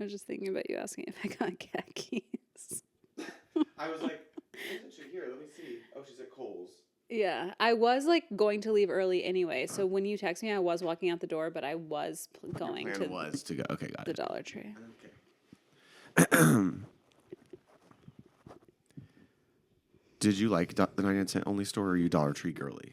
I was just thinking about you asking if I got khakis. I was like, isn't she here? Let me see. Oh, she's at Kohl's. Yeah, I was like going to leave early anyway. So when you text me, I was walking out the door, but I was going Your plan was to go. Okay, got the it. Dollar Tree. Okay. Did you like the 99-cent only store, or are you Dollar Tree girly?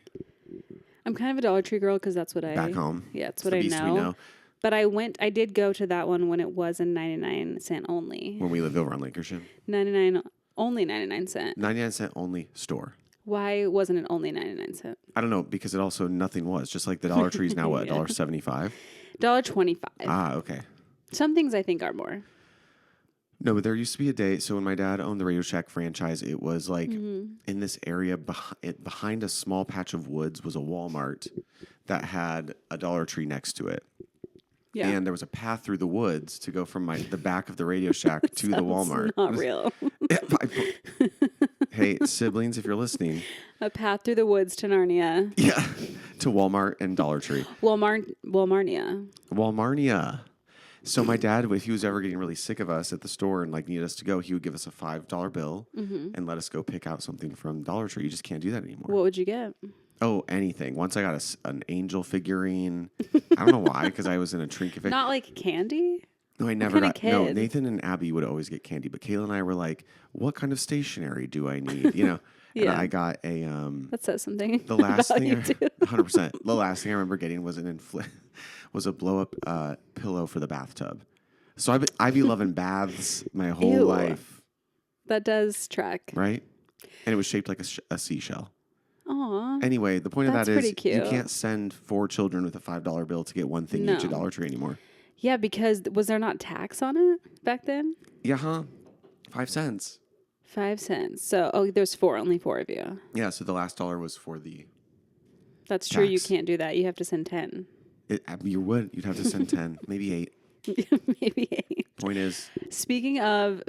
I'm kind of a Dollar Tree girl because that's what I... Back home? Yeah, it's It's what the I beast we know. know. But I did go to that one when it was a 99-cent only. When we lived over on Lancashire? 99 cent. 99-cent only store. Why wasn't it only 99 cent? I don't know, because it also nothing was. Just like the Dollar Tree is now what, Yeah. $1.75? $1.25. Ah, okay. Some things I think are more. No, but there used to be a day. So when my dad owned the Radio Shack franchise, it was like in this area behind a small patch of woods was a Walmart that had a Dollar Tree next to it. Yeah. And there was a path through the woods to go from the back of the Radio Shack to the Walmart. Not real. Hey, siblings, if you're listening. A path through the woods to Narnia. Yeah. To Walmart and Dollar Tree. Walmartnia. Walmartnia. So my dad, if he was ever getting really sick of us at the store and like needed us to go, he would give us a $5 bill and let us go pick out something from Dollar Tree. You just can't do that anymore. What would you get? Oh, anything. Once I got an angel figurine. I don't know why, because I was in a trinket. Not like candy? No, I never got. Kid? No, Nathan and Abby would always get candy, but Kayla and I were like, "What kind of stationery do I need?" You know. Yeah. And I got a. That says something. The last about thing, you too. 100%. The last thing I remember getting was was a blow up pillow for the bathtub. So I be loving baths my whole Ew. life. That does track. Right, and it was shaped like a seashell. Aw. Anyway, the point That's of that is pretty you cute. can't send 4 children with a $5 bill to get one thing each at Dollar Tree anymore. Yeah, because was there not tax on it back then? Yeah, huh? 5 cents. 5 cents. So, there's only 4 of you. Yeah, so the last dollar was for the. That's true. You Tax. can't do that. You have to send 10. You'd have to send 10, maybe 8. Maybe 8. Point is, Speaking of,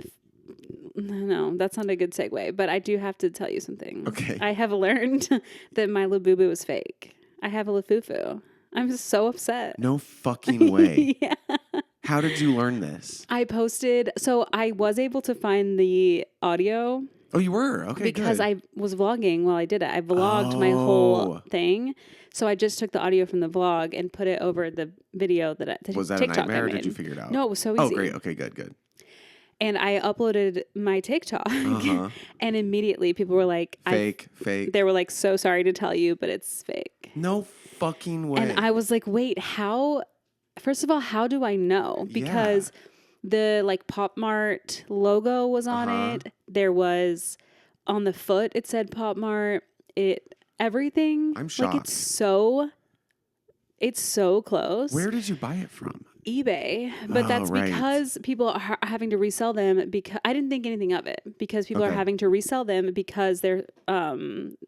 no, that's not a good segue, but I do have to tell you something. Okay. I have learned that my Labubu is fake. I have a Lafufu. I'm so upset. no fucking way. Yeah. How did you learn this? I posted, so I was able to find the audio Oh, you were? Okay, because good. I was vlogging while I did it. I vlogged my whole thing. So I just took the audio from the vlog and put it over the video Was that TikTok a nightmare, I or did made. you figure it out? No, it was so easy. Oh, great. Okay, good. And I uploaded my TikTok, Uh-huh. and immediately people were like, Fake. They were like, so sorry to tell you, but it's fake. No fucking way. And I was like, wait, how? First of all, how do I know? Because the like Pop Mart logo was on it. There was on the foot, it said Pop Mart. Everything. I'm shocked. Like it's so close. Where did you buy it from? eBay, but that's right. because people are having to resell them. Because I didn't think anything of it, because people are having to resell them because they're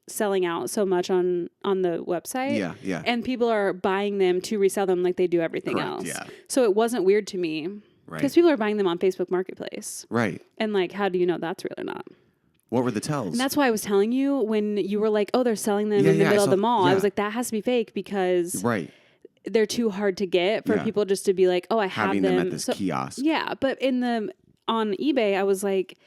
selling out so much on the website. Yeah. And people are buying them to resell them like they do everything Correct, else. yeah. So it wasn't weird to me, Right. because people are buying them on Facebook Marketplace. Right. And like, how do you know that's real or not? What were the tells? And that's why I was telling you when you were like, oh, they're selling them in the middle of the mall. I was like, that has to be fake, because right. they're too hard to get for people just to be like, oh, I have Having them at this kiosk. Yeah, but on eBay, I was like,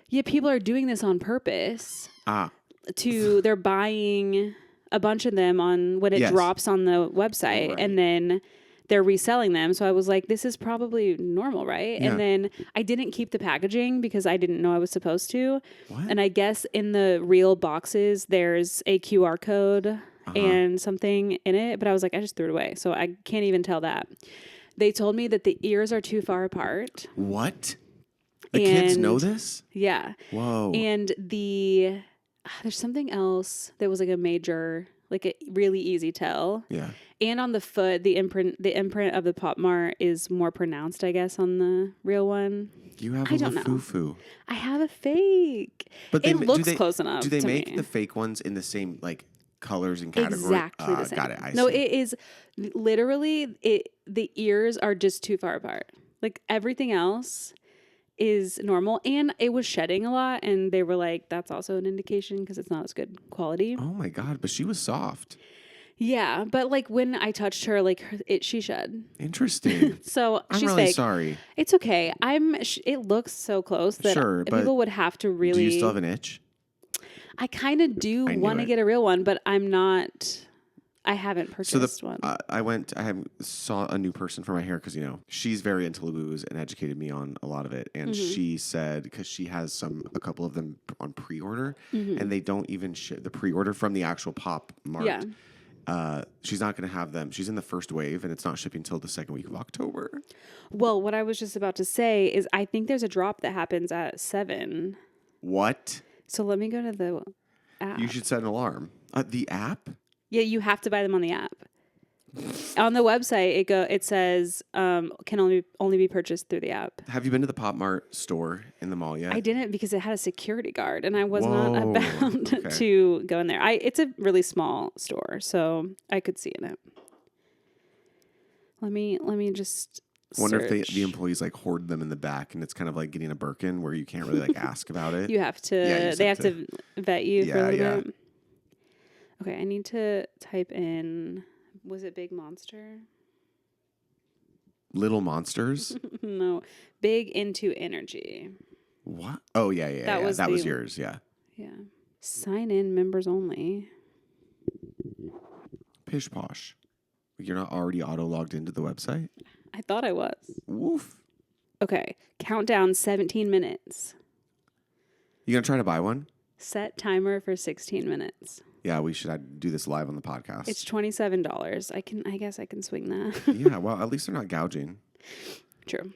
yeah, people are doing this on purpose. They're buying a bunch of them when it drops on the website, and then they're reselling them. So I was like, this is probably normal, right? Yeah. And then I didn't keep the packaging because I didn't know I was supposed to. What? And I guess in the real boxes, there's a QR code and something in it. But I was like, I just threw it away. So I can't even tell that. They told me that the ears are too far apart. What? The kids know this? Yeah. Whoa. And there's something else that was like a major, like a really easy tell. Yeah. And on the foot, the imprint of the Pop Mart is more pronounced, I guess, on the real one. You have I a don't know. Lafufu. I have a fake. But it looks close enough. Do they to make me. the fake ones in the same like colors and categories? Exactly the same? Got it. I no, see. it is literally the ears are just too far apart. Like everything else is normal, and it was shedding a lot, and they were like, that's also an indication because it's not as good quality. Oh my God! But she was soft. Yeah, but like when I touched her, like she shed. Interesting. So I'm she's really fake. sorry. It's okay. It looks so close that people would have to really. Do you still have an itch? I kind of do want to get a real one, but I haven't purchased one. I saw a new person for my hair because, she's very into Labubu's and educated me on a lot of it. And she said, because she has a couple of them on pre-order, and they don't even ship the pre-order from the actual Pop Mart. Yeah. She's not going to have them. She's in the first wave, and it's not shipping until the second week of October. Well, what I was just about to say is I think there's a drop that happens at 7. What? So let me go to the app. You should set an alarm. The app? Yeah, you have to buy them on the app. On the website, it says can only be purchased through the app. Have you been to the Pop Mart store in the mall yet? I didn't because it had a security guard, and I was not about to go in there. It's a really small store, so I could see in it. Let me just. I wonder if the employees like hoard them in the back, and it's kind of like getting a Birkin where you can't really like ask about it. You have to. Yeah, they have to vet you for a little bit. Okay, I need to type in. Was it Big Monster? Little Monsters? No, Big Into Energy. What? Oh yeah. That was yours. Yeah. Yeah. Sign in members only. Pish posh. You're not already auto logged into the website? I thought I was. Woof. Okay. Countdown 17 minutes. You gonna try to buy one? Set timer for 16 minutes. Yeah, we should do this live on the podcast. It's $27. I guess I can swing that. Yeah, well, at least they're not gouging. True.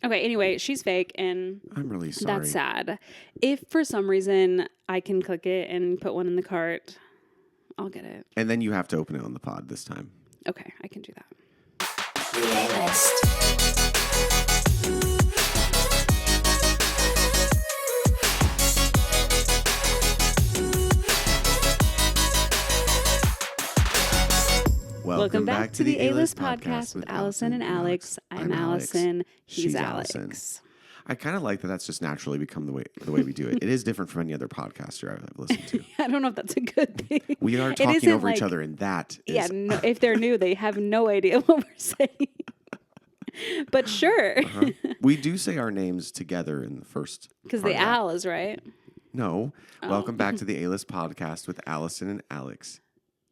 Okay, anyway, she's fake, and I'm really sorry. That's sad. If for some reason I can click it and put one in the cart, I'll get it. And then you have to open it on the pod this time. Okay, I can do that. Welcome back to the A-List podcast with Allison and Alex. I'm Allison. He's Alex. Allison. I kind of like that. That's just naturally become the way we do it. It is different from any other podcaster I've listened to. I don't know if that's a good thing. We are talking over each other, and that is... Yeah, no, if they're new, they have no idea what we're saying. But sure. We do say our names together in the first... Because the Al is right. No. Oh. Welcome back to the A-List podcast with Allison and Alex.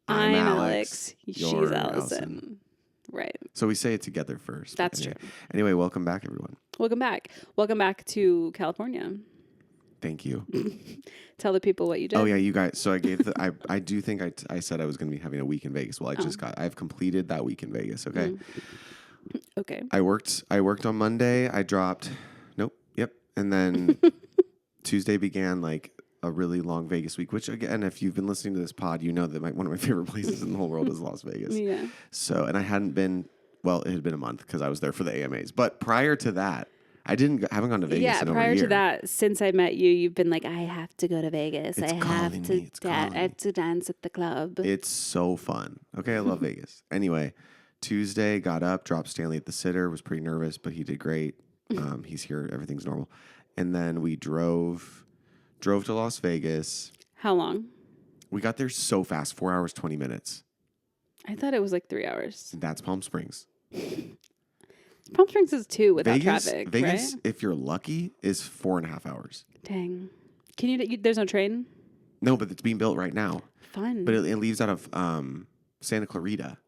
I'm Alex. She's Allison. Right. So we say it together first. That's true. Anyway, welcome back, everyone. Welcome back. Welcome back to California. Thank you. Tell the people what you did. Oh yeah, you guys. So I gave I do think I said I was going to be having a week in Vegas. Well, I've completed that week in Vegas. Okay. Okay. I worked on Monday. I dropped. Yep. And then Tuesday began like a really long Vegas week, which again, if you've been listening to this pod, you know that one of my favorite places in the whole world is Las Vegas. Yeah. So, and I hadn't been, well, it had been a month because I was there for the AMAs. But prior to that, I haven't gone to Vegas in over a year. Yeah, prior to that, since I met you, you've been like, I have to go to Vegas. I have to dance at the club. It's so fun. Okay, I love Vegas. Anyway, Tuesday, got up, dropped Stanley at the sitter, was pretty nervous, but he did great. He's here, everything's normal. And then we drove to Las Vegas. How long? We got there so fast, 4 hours, 20 minutes. I thought it was like 3 hours. And that's Palm Springs. Palm Springs is 2 without traffic, Vegas, right? if you're lucky, is 4.5 hours. Dang. Can you there's no train? No, but it's being built right now. Fun. But it leaves out of Santa Clarita.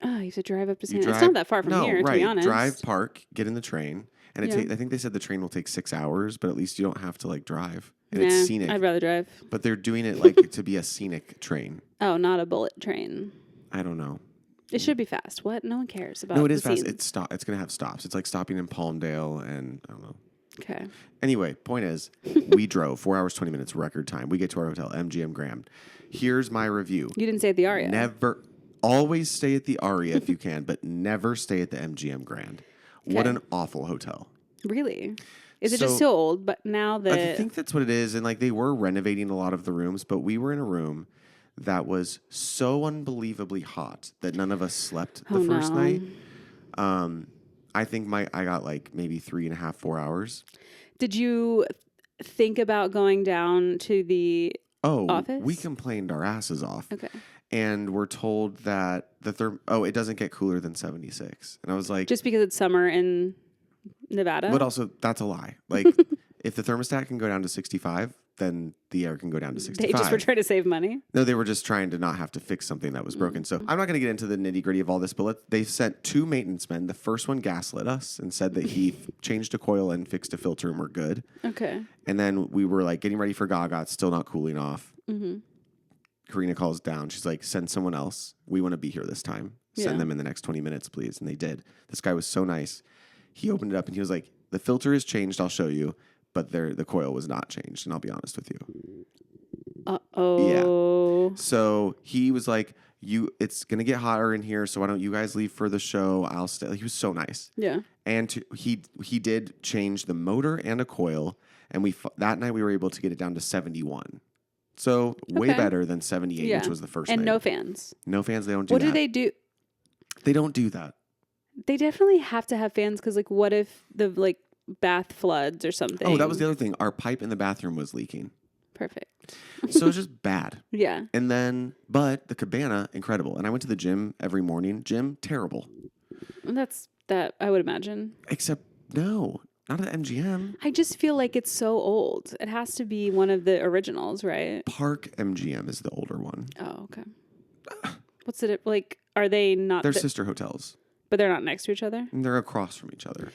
Oh, you have to drive up to Santa. It's not that far from here, to be honest. Drive, park, get in the train. And I think they said the train will take 6 hours, but at least you don't have to like drive. And it's scenic. I'd rather drive. But they're doing it like to be a scenic train. Oh, not a bullet train. I don't know. It should be fast. What? No one cares about. No, it is fast. It's going to have stops. It's like stopping in Palmdale and I don't know. Okay. Anyway, point is, we drove 4 hours, 20 minutes, record time. We get to our hotel, MGM Grand. Here's my review. You didn't stay at the Aria. Never. Always stay at the Aria if you can, but never stay at the MGM Grand. Okay. What an awful hotel. Really? Is it just so old? But now I think that's what it is. And like they were renovating a lot of the rooms, but we were in a room that was so unbelievably hot that none of us slept the first night. I think I got like maybe 3.5, 4 hours. Did you think about going down to the office? We complained our asses off. Okay. And we're told that it doesn't get cooler than 76. And I was like... Just because it's summer in Nevada? But also, that's a lie. Like, if the thermostat can go down to 65, then the air can go down to 65. They just were trying to save money? No, they were just trying to not have to fix something that was broken. So I'm not going to get into the nitty gritty of all this, but they sent 2 maintenance men. The first one gaslit us and said that he changed a coil and fixed a filter and we're good. Okay. And then we were like getting ready for Gaga. It's still not cooling off. Mm-hmm. Karina calls down. She's like, send someone else. We want to be here this time. Send them in the next 20 minutes, please. And they did. This guy was so nice. He opened it up and he was like, the filter is changed. I'll show you. But the coil was not changed. And I'll be honest with you. Uh-oh. Yeah. So he was like, it's going to get hotter in here. So why don't you guys leave for the show? I'll stay. He was so nice. Yeah. And he did change the motor and a coil. And that night we were able to get it down to 71. So way better than 78, which was the first And night. no fans. No fans. They don't do that. What do they do? They don't do that. They definitely have to have fans because, like, what if the, like, bath floods or something? Oh, that was the other thing. Our pipe in the bathroom was leaking. Perfect. So it was just bad. Yeah. And then, but the cabana, incredible. And I went to the gym every morning. Gym, terrible. That's that, I would imagine. Except, no, not at MGM. I just feel like it's so old. It has to be one of the originals, right? Park MGM is the older one. Oh, okay. What's it like? Are they not? They're sister hotels. But they're not next to each other? And they're across from each other.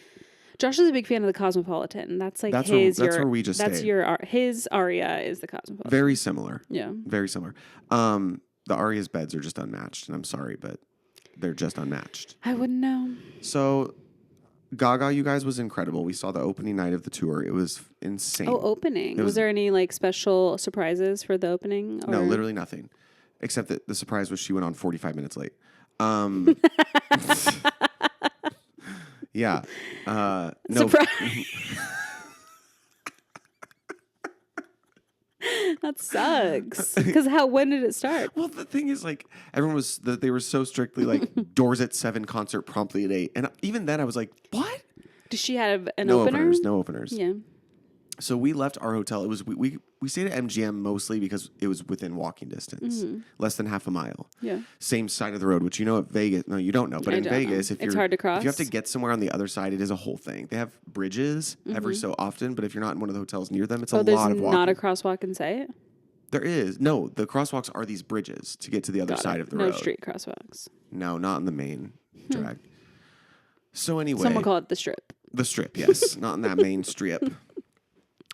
Josh is a big fan of the Cosmopolitan. That's like that's his. Where we just that's stayed. His Aria is the Cosmopolitan. Very similar. Yeah. Very similar. The Aria's beds are just unmatched, and I'm sorry, but they're just unmatched. I wouldn't know. So, Gaga, you guys, was incredible. We saw the opening night of the tour. It was insane. Oh, opening. Was there any like special surprises for the opening? Or? No, literally nothing. Except that the surprise was she went on 45 minutes late. Yeah. No. Surprise. That sucks. Because when did it start? Well, the thing is, like, they were so strictly like doors at 7, concert promptly at 8, and even then I was like, what? Does she have an no opener? No openers. Yeah. So we left our hotel. It was we stayed at MGM mostly because it was within walking distance, less than half a mile. Yeah. Same side of the road, which you know at Vegas. No, you don't know, but in Vegas, it's hard to cross. If you have to get somewhere on the other side, it is a whole thing. They have bridges every so often, but if you're not in one of the hotels near them, it's a lot of walking. There's not a crosswalk in sight? There is. No, the crosswalks are these bridges to get to the other side of the road. No street crosswalks. No, not in the main drag. So anyway. Someone call it the strip. The strip, yes. Not in that main strip.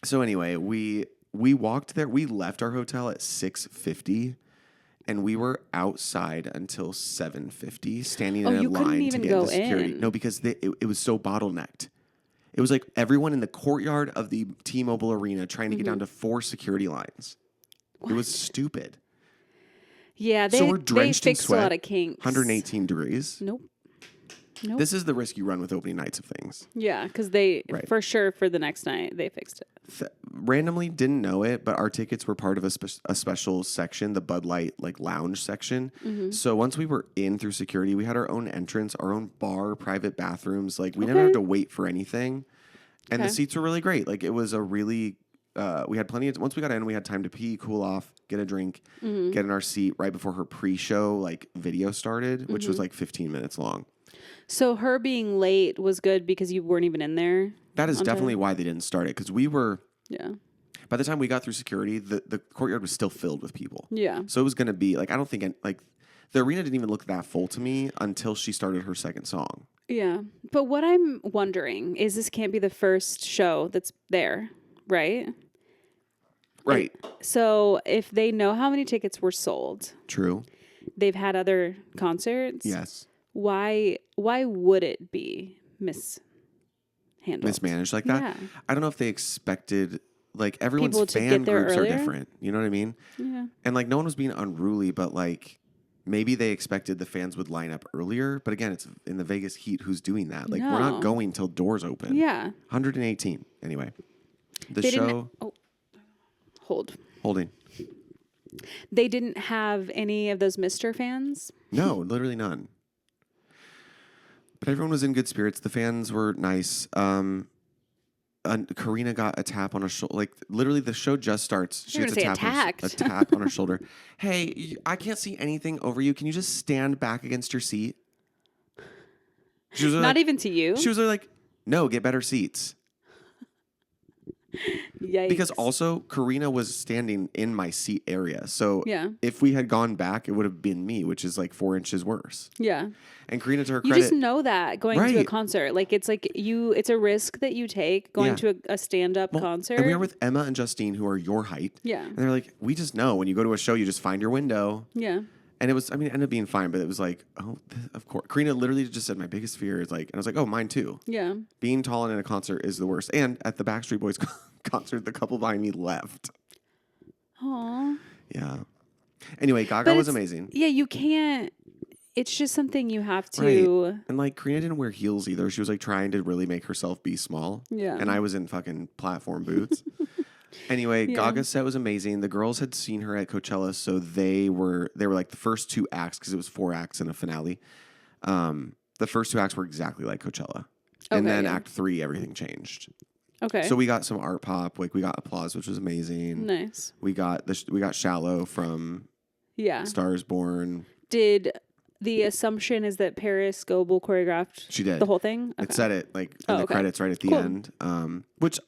So anyway, we walked there. We left our hotel at 6:50, and we were outside until 7:50, standing in a line to get into security. No, because it was so bottlenecked. It was like everyone in the courtyard of the T-Mobile Arena trying to get down to 4 security lines. What? It was stupid. Yeah, so we're drenched in sweat. A lot of kinks. 118 degrees. Nope. This is the risk you run with opening nights of things. Yeah, because for sure, for the next night, they fixed it. Randomly didn't know it, but our tickets were part of a special section, the Bud Light like lounge section. Mm-hmm. So once we were in through security, we had our own entrance, our own bar, private bathrooms. Like we never had to wait for anything. And the seats were really great. Like it was a really, we had once we got in, we had time to pee, cool off, get a drink, get in our seat right before her pre-show like video started, which was like 15 minutes long. So her being late was good because you weren't even in there? That is definitely why they didn't start it, because we were... Yeah. By the time we got through security, the courtyard was still filled with people. Yeah. So it was going to be, like, I don't think... the arena didn't even look that full to me until she started her second song. Yeah. But what I'm wondering is this can't be the first show that's there, right? Right. So if they know how many tickets were sold... True. They've had other concerts... Yes. Why would it be mismanaged like that? Yeah. I don't know if they expected, like, everyone's people to fan get there groups earlier? are different. You know what I mean? Yeah. And, like, no one was being unruly, but, like, maybe they expected the fans would line up earlier. But, again, it's in the Vegas heat. Who's doing that? Like, we're not going till doors open. Yeah. 118. Anyway. The show... Holding. They didn't have any of those Mr. fans? No, literally none. But everyone was in good spirits. The fans were nice. Karina got a tap on her shoulder. Like, literally, the show just starts. She gets a tap on her shoulder. Hey, I can't see anything over you. Can you just stand back against your seat? She was Not even to you? She was like, no, get better seats. Yikes. Because also, Karina was standing in my seat area. So if we had gone back, it would have been me, which is like 4 inches worse. Yeah. And Karina, to her credit... You just know that going to a concert. Like, it's a risk that you take going to a stand-up concert. And we were with Emma and Justine, who are your height. Yeah. And they're like, we just know when you go to a show, you just find your window. Yeah. And it was, it ended up being fine, but it was like, of course. Karina literally just said, my biggest fear is like, and I was like, oh, mine too. Yeah. Being tall and in a concert is the worst. And at the Backstreet Boys concert, the couple behind me left. Aww. Yeah. Anyway, Gaga was amazing. Yeah, you can't, it's just something you have to. Right. And like, Karina didn't wear heels either. She was like trying to really make herself be small. Yeah. And I was in fucking platform boots. Anyway, Gaga's set was amazing. The girls had seen her at Coachella, so they were like the first 2 acts, because it was 4 acts and a finale. The first 2 acts were exactly like Coachella. And then Act 3, everything changed. Okay. So we got some art pop, like we got Applause, which was amazing. Nice. We got Shallow from Stars Born. Did the assumption is that Paris Goebel choreographed She did. The whole thing? Okay. It said it like in the credits right at the end. Which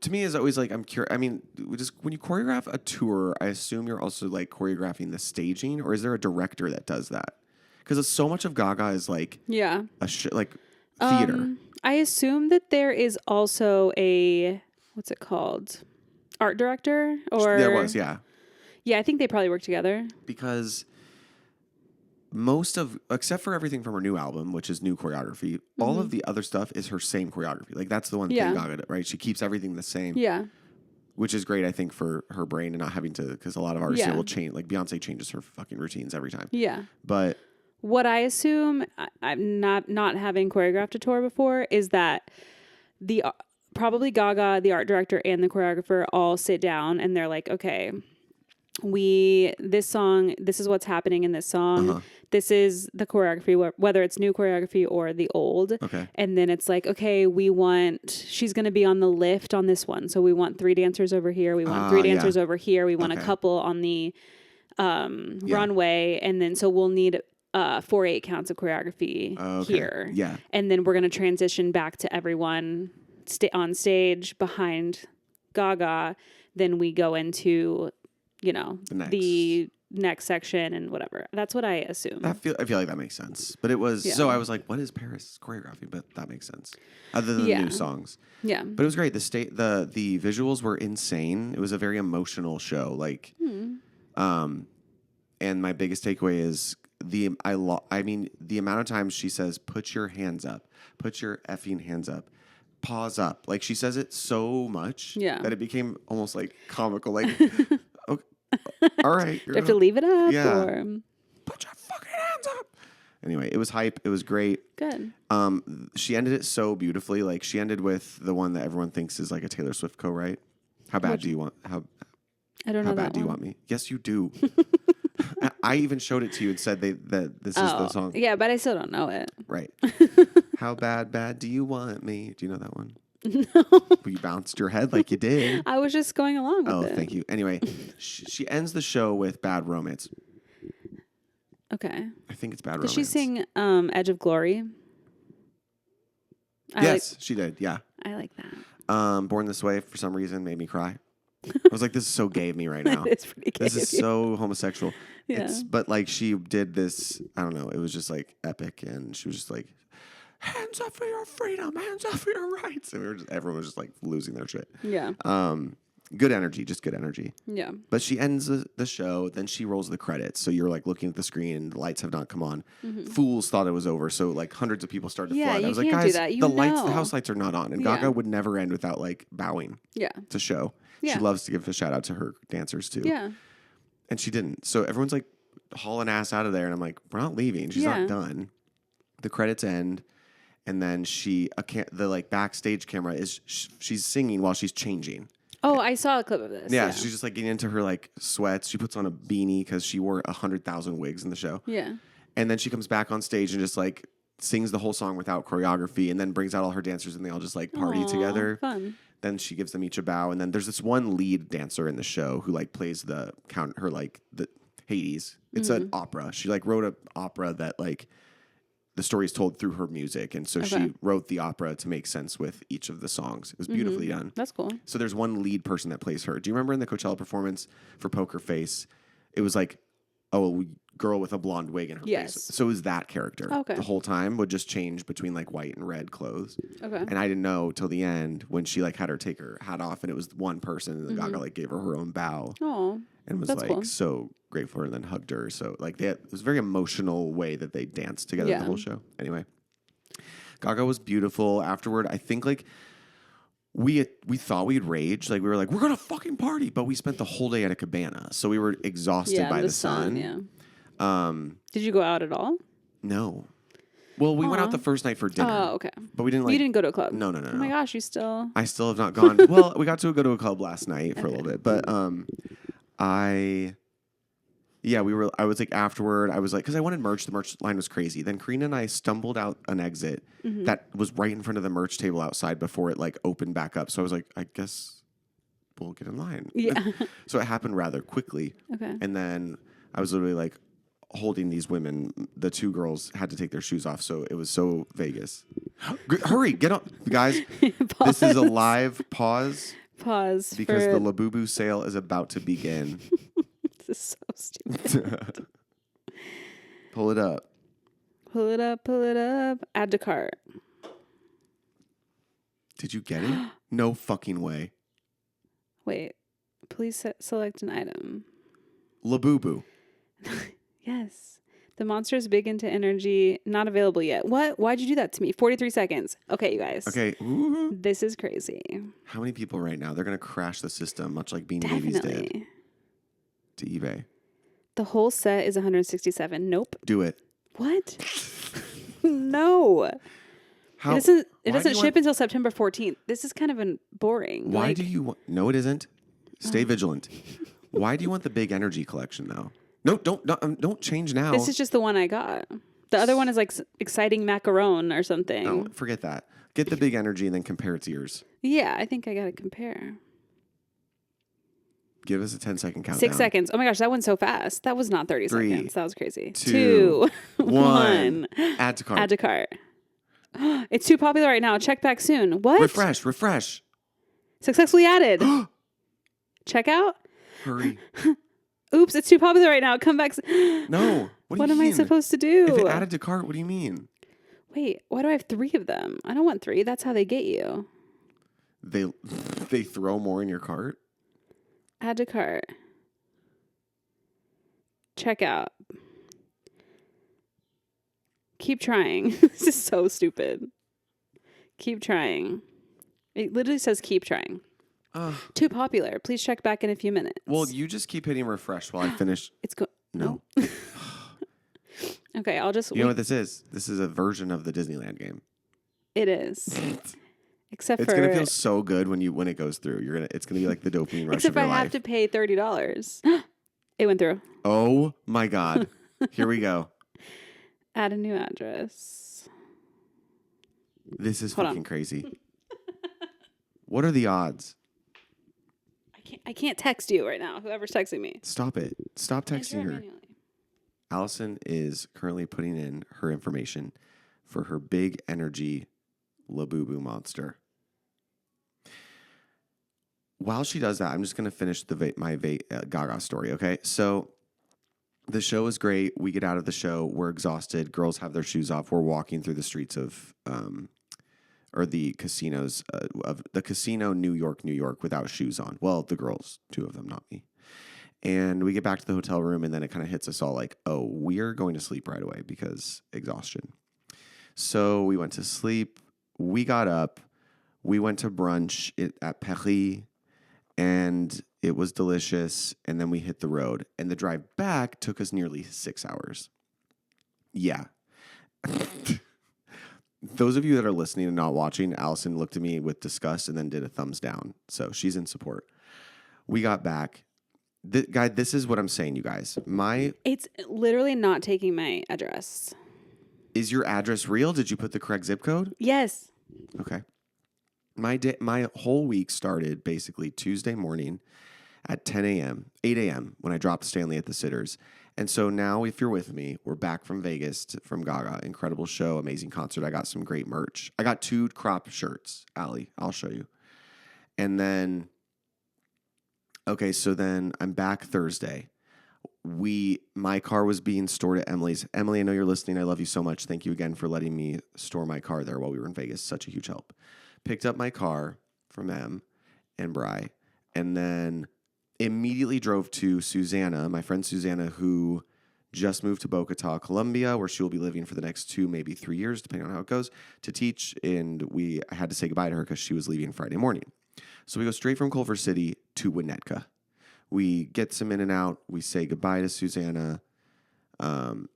to me is always like, I'm curious. I mean, just when you choreograph a tour, I assume you're also like choreographing the staging, or is there a director that does that? Because so much of Gaga is like like theater. I assume that there is also a, what's it called? Art director? Or there was, yeah. Yeah, I think they probably work together. Because except for everything from her new album, which is new choreography, all of the other stuff is her same choreography. Like, that's the one thing Gaga did, right? She keeps everything the same. Yeah. Which is great, I think, for her brain and not having to, because a lot of artists will change. Like, Beyonce changes her fucking routines every time. Yeah. But what I assume, I'm not having choreographed a tour before, is that probably Gaga, the art director, and the choreographer all sit down and they're like, okay, this song, this is what's happening in this song. This is the choreography, whether it's new choreography or the old. Okay. And then it's like, okay, she's going to be on the lift on this one. So we want 3 dancers over here. We want 3 dancers over here. We want a couple on the runway. And then, so we'll need 4/8 counts of choreography here. Yeah. And then we're going to transition back to everyone on stage behind Gaga. Then we go into, the next section and whatever. That's what I assume. I feel like that makes sense. But it was, so I was like, what is Paris choreography? But that makes sense. Other than the new songs. Yeah. But it was great. The visuals were insane. It was a very emotional show. Like, and my biggest takeaway is the amount of times she says, put your hands up, put your effing hands up, pause up. Like, she says it so much that it became almost like comical. Like, okay, all right. You have to leave it up. Yeah. Or put your fucking hands up. Anyway, it was hype. It was great. Good. She ended it so beautifully. Like, she ended with the one that everyone thinks is like a Taylor Swift co-write. How bad do you want? I don't know. How bad do you want me? Yes, you do. I even showed it to you and said that this is the song. Yeah, but I still don't know it. Right. How bad do you want me? Do you know that one? No. You bounced your head like you did. I was just going along with it. Oh, thank you. Anyway, she ends the show with Bad Romance. Okay. I think it's Bad Romance. Did she sing Edge of Glory? Yes, she did. Yeah. I like that. Born This Way, for some reason, made me cry. I was like, this is so gay of me right now. It's pretty gay. This is so homosexual. Yeah. But like, she did this, I don't know, it was just like epic. And she was just like, hands up for your freedom, hands up for your rights. And everyone was just like losing their shit. Yeah. Good energy, just good energy. Yeah. But she ends the show, then she rolls the credits. So you're like looking at the screen and the lights have not come on. Fools thought it was over. So like hundreds of people started to flood. I was like, guys, the house lights are not on. And Gaga would never end without like bowing to show. Yeah. She loves to give a shout out to her dancers too. Yeah. And she didn't. So everyone's like hauling ass out of there. And I'm like, we're not leaving. She's not done. The credits end. And then the like backstage camera is, she's singing while she's changing. Oh, I saw a clip of this. Yeah, she's just like getting into her like sweats. She puts on a beanie because she wore 100,000 wigs in the show. Yeah. And then she comes back on stage and just like sings the whole song without choreography, and then brings out all her dancers, and they all just like party together. Fun. Then she gives them each a bow, and then there's this one lead dancer in the show who like plays the Hades. It's an opera. She like wrote an opera that like the story is told through her music, and so she wrote the opera to make sense with each of the songs. It was beautifully done. That's cool. So there's one lead person that plays her. Do you remember in the Coachella performance for Poker Face, it was like a girl with a blonde wig in her face. So it was that character. The whole time would just change between like white and red clothes. And I didn't know till the end when she like had her take her hat off, and it was one person, and the Gaga like gave her own bow. And was like cool. So grateful, and then hugged her. So like it was a very emotional way that they danced together the whole show. Anyway, Gaga was beautiful. Afterward, I think like we thought we'd rage. Like we were like, we're gonna fucking party, but we spent the whole day at a cabana, so we were exhausted by the sun. Did you go out at all? No. Well, we went out the first night for dinner. Oh, okay. But we didn't like... You didn't go to a club? No. Oh my gosh, you still... I still have not gone. Well, we got to go to a club last night for a little bit. But I was like afterward, I was like, because I wanted merch. The merch line was crazy. Then Karina and I stumbled out an exit that was right in front of the merch table outside before it like opened back up. So I was like, I guess we'll get in line. Yeah. So it happened rather quickly. Okay. And then I was literally like holding these women. The two girls had to take their shoes off. So it was so Vegas. Hurry, get up, guys. This is a live pause. Pause. Because the Labubu sale is about to begin. This is so stupid. Pull it up. Pull it up. Pull it up. Add to cart. Did you get it? No fucking way. Wait. Please select an item. Labubu. Yes. The monster is big into energy. Not available yet. What? Why'd you do that to me? 43 seconds. Okay, you guys. Okay. Ooh. This is crazy. How many people right now? They're going to crash the system, much like Beanie Babies did. To eBay. The whole set is 167. Nope. Do it. What? No. How? It doesn't ship until September 14th. This is kind of boring. Why do you want... No, it isn't. Stay vigilant. Why do you want the big energy collection, though? No, don't change now. This is just the one I got. The other one is like exciting macaron or something. No, forget that. Get the big energy and then compare it to yours. Yeah, I think I got to compare. Give us a 10-second countdown. 6 seconds. Oh my gosh, that went so fast. That was not 30 3, seconds. That was crazy. 2, 1. Add to cart. Add to cart. It's too popular right now. Check back soon. What? Refresh. Successfully added. Check out. Hurry. Oops, it's too popular right now. Come back. No. What am I supposed to do? If it added to cart, what do you mean? Wait, why do I have 3 of them? I don't want 3. That's how they get you. They throw more in your cart? Add to cart. Check out. Keep trying. This is so stupid. Keep trying. It literally says keep trying. Too popular. Please check back in a few minutes. Well, you just keep hitting refresh while I finish. No. Okay, I'll just... You know what this is? This is a version of the Disneyland game. It is. Except it's gonna feel so good when it goes through. It's gonna be like the dopamine rush Except of your life. I have to pay $30. It went through. Oh my God. Here we go. Add a new address. This is fucking crazy. What are the odds? I can't text you right now. Whoever's texting me. Stop it. Stop texting her. Allison is currently putting in her information for her big energy Labubu monster. While she does that, I'm just going to finish my Gaga story, okay? So the show is great. We get out of the show. We're exhausted. Girls have their shoes off. We're walking through the streets of... or the casinos of the casino, New York, without shoes on. Well, the girls, 2 of them, not me. And we get back to the hotel room, and then it kind of hits us all like, oh, we're going to sleep right away because exhaustion. So we went to sleep. We got up. We went to brunch at Paris, and it was delicious. And then we hit the road. And the drive back took us nearly 6 hours. Yeah. Those of you that are listening and not watching, Allison looked at me with disgust and then did a thumbs down. So she's in support. We got back. This is what I'm saying, you guys. It's literally not taking my address. Is your address real? Did you put the correct zip code? Yes. Okay. My whole week started basically Tuesday morning at 10 a.m., 8 a.m. when I dropped Stanley at the Sitters. And so now, if you're with me, we're back from Vegas from Gaga. Incredible show, amazing concert. I got some great merch. I got 2 crop shirts, Allie. I'll show you. And then, okay, so then I'm back Thursday. My car was being stored at Emily's. Emily, I know you're listening. I love you so much. Thank you again for letting me store my car there while we were in Vegas. Such a huge help. Picked up my car from Em and Bri, and then immediately drove to Susanna, my friend Susanna, who just moved to Bogota, Colombia, where she will be living for the next 2, maybe 3 years, depending on how it goes, to teach. And I had to say goodbye to her because she was leaving Friday morning. So we go straight from Culver City to Winnetka. We get some in and out. We say goodbye to Susanna.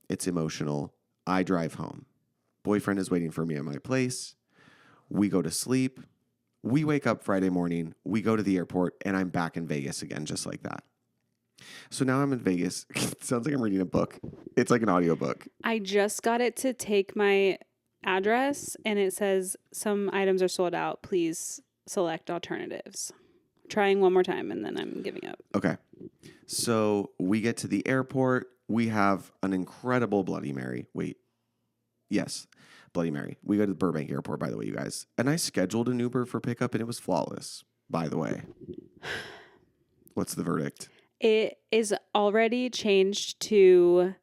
It's emotional. I drive home. Boyfriend is waiting for me at my place. We go to sleep. We wake up Friday morning. We go to the airport, and I'm back in Vegas again, just like that. So now I'm in Vegas. It sounds like I'm reading a book. It's like an audiobook. I just got it to take my address, and it says some items are sold out. Please select alternatives. Trying one more time, and then I'm giving up. Okay. So we get to the airport. We have an incredible Bloody Mary. Wait. Yes. Bloody Mary. We go to the Burbank airport, by the way, you guys. And I scheduled an Uber for pickup, and it was flawless, by the way. What's the verdict? It is already changed to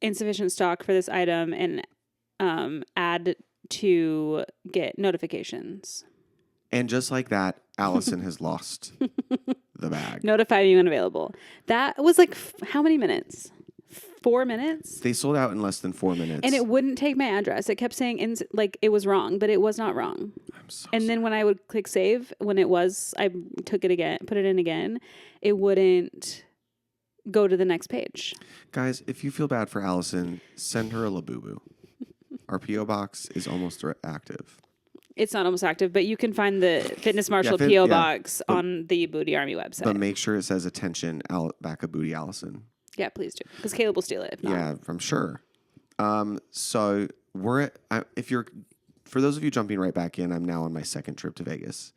insufficient stock for this item and add to get notifications. And just like that, Allison has lost the bag. Notify me when available. That was like, how many minutes? 4 minutes? They sold out in less than 4 minutes. And it wouldn't take my address. It kept saying like it was wrong, but it was not wrong. I'm so And then when I would click save, when it was, I took it again, put it in again, it wouldn't go to the next page. Guys, if you feel bad for Allison, send her a Labubu. Our P.O. box is almost active. It's not almost active, but you can find the Fitness Marshall P.O. box on the Booty Army website. But make sure it says attention, back of Booty Allison. Yeah, please do. Because Caleb will steal it if not. Yeah, I'm sure. So we're at, for those of you jumping right back in, I'm now on my second trip to Vegas.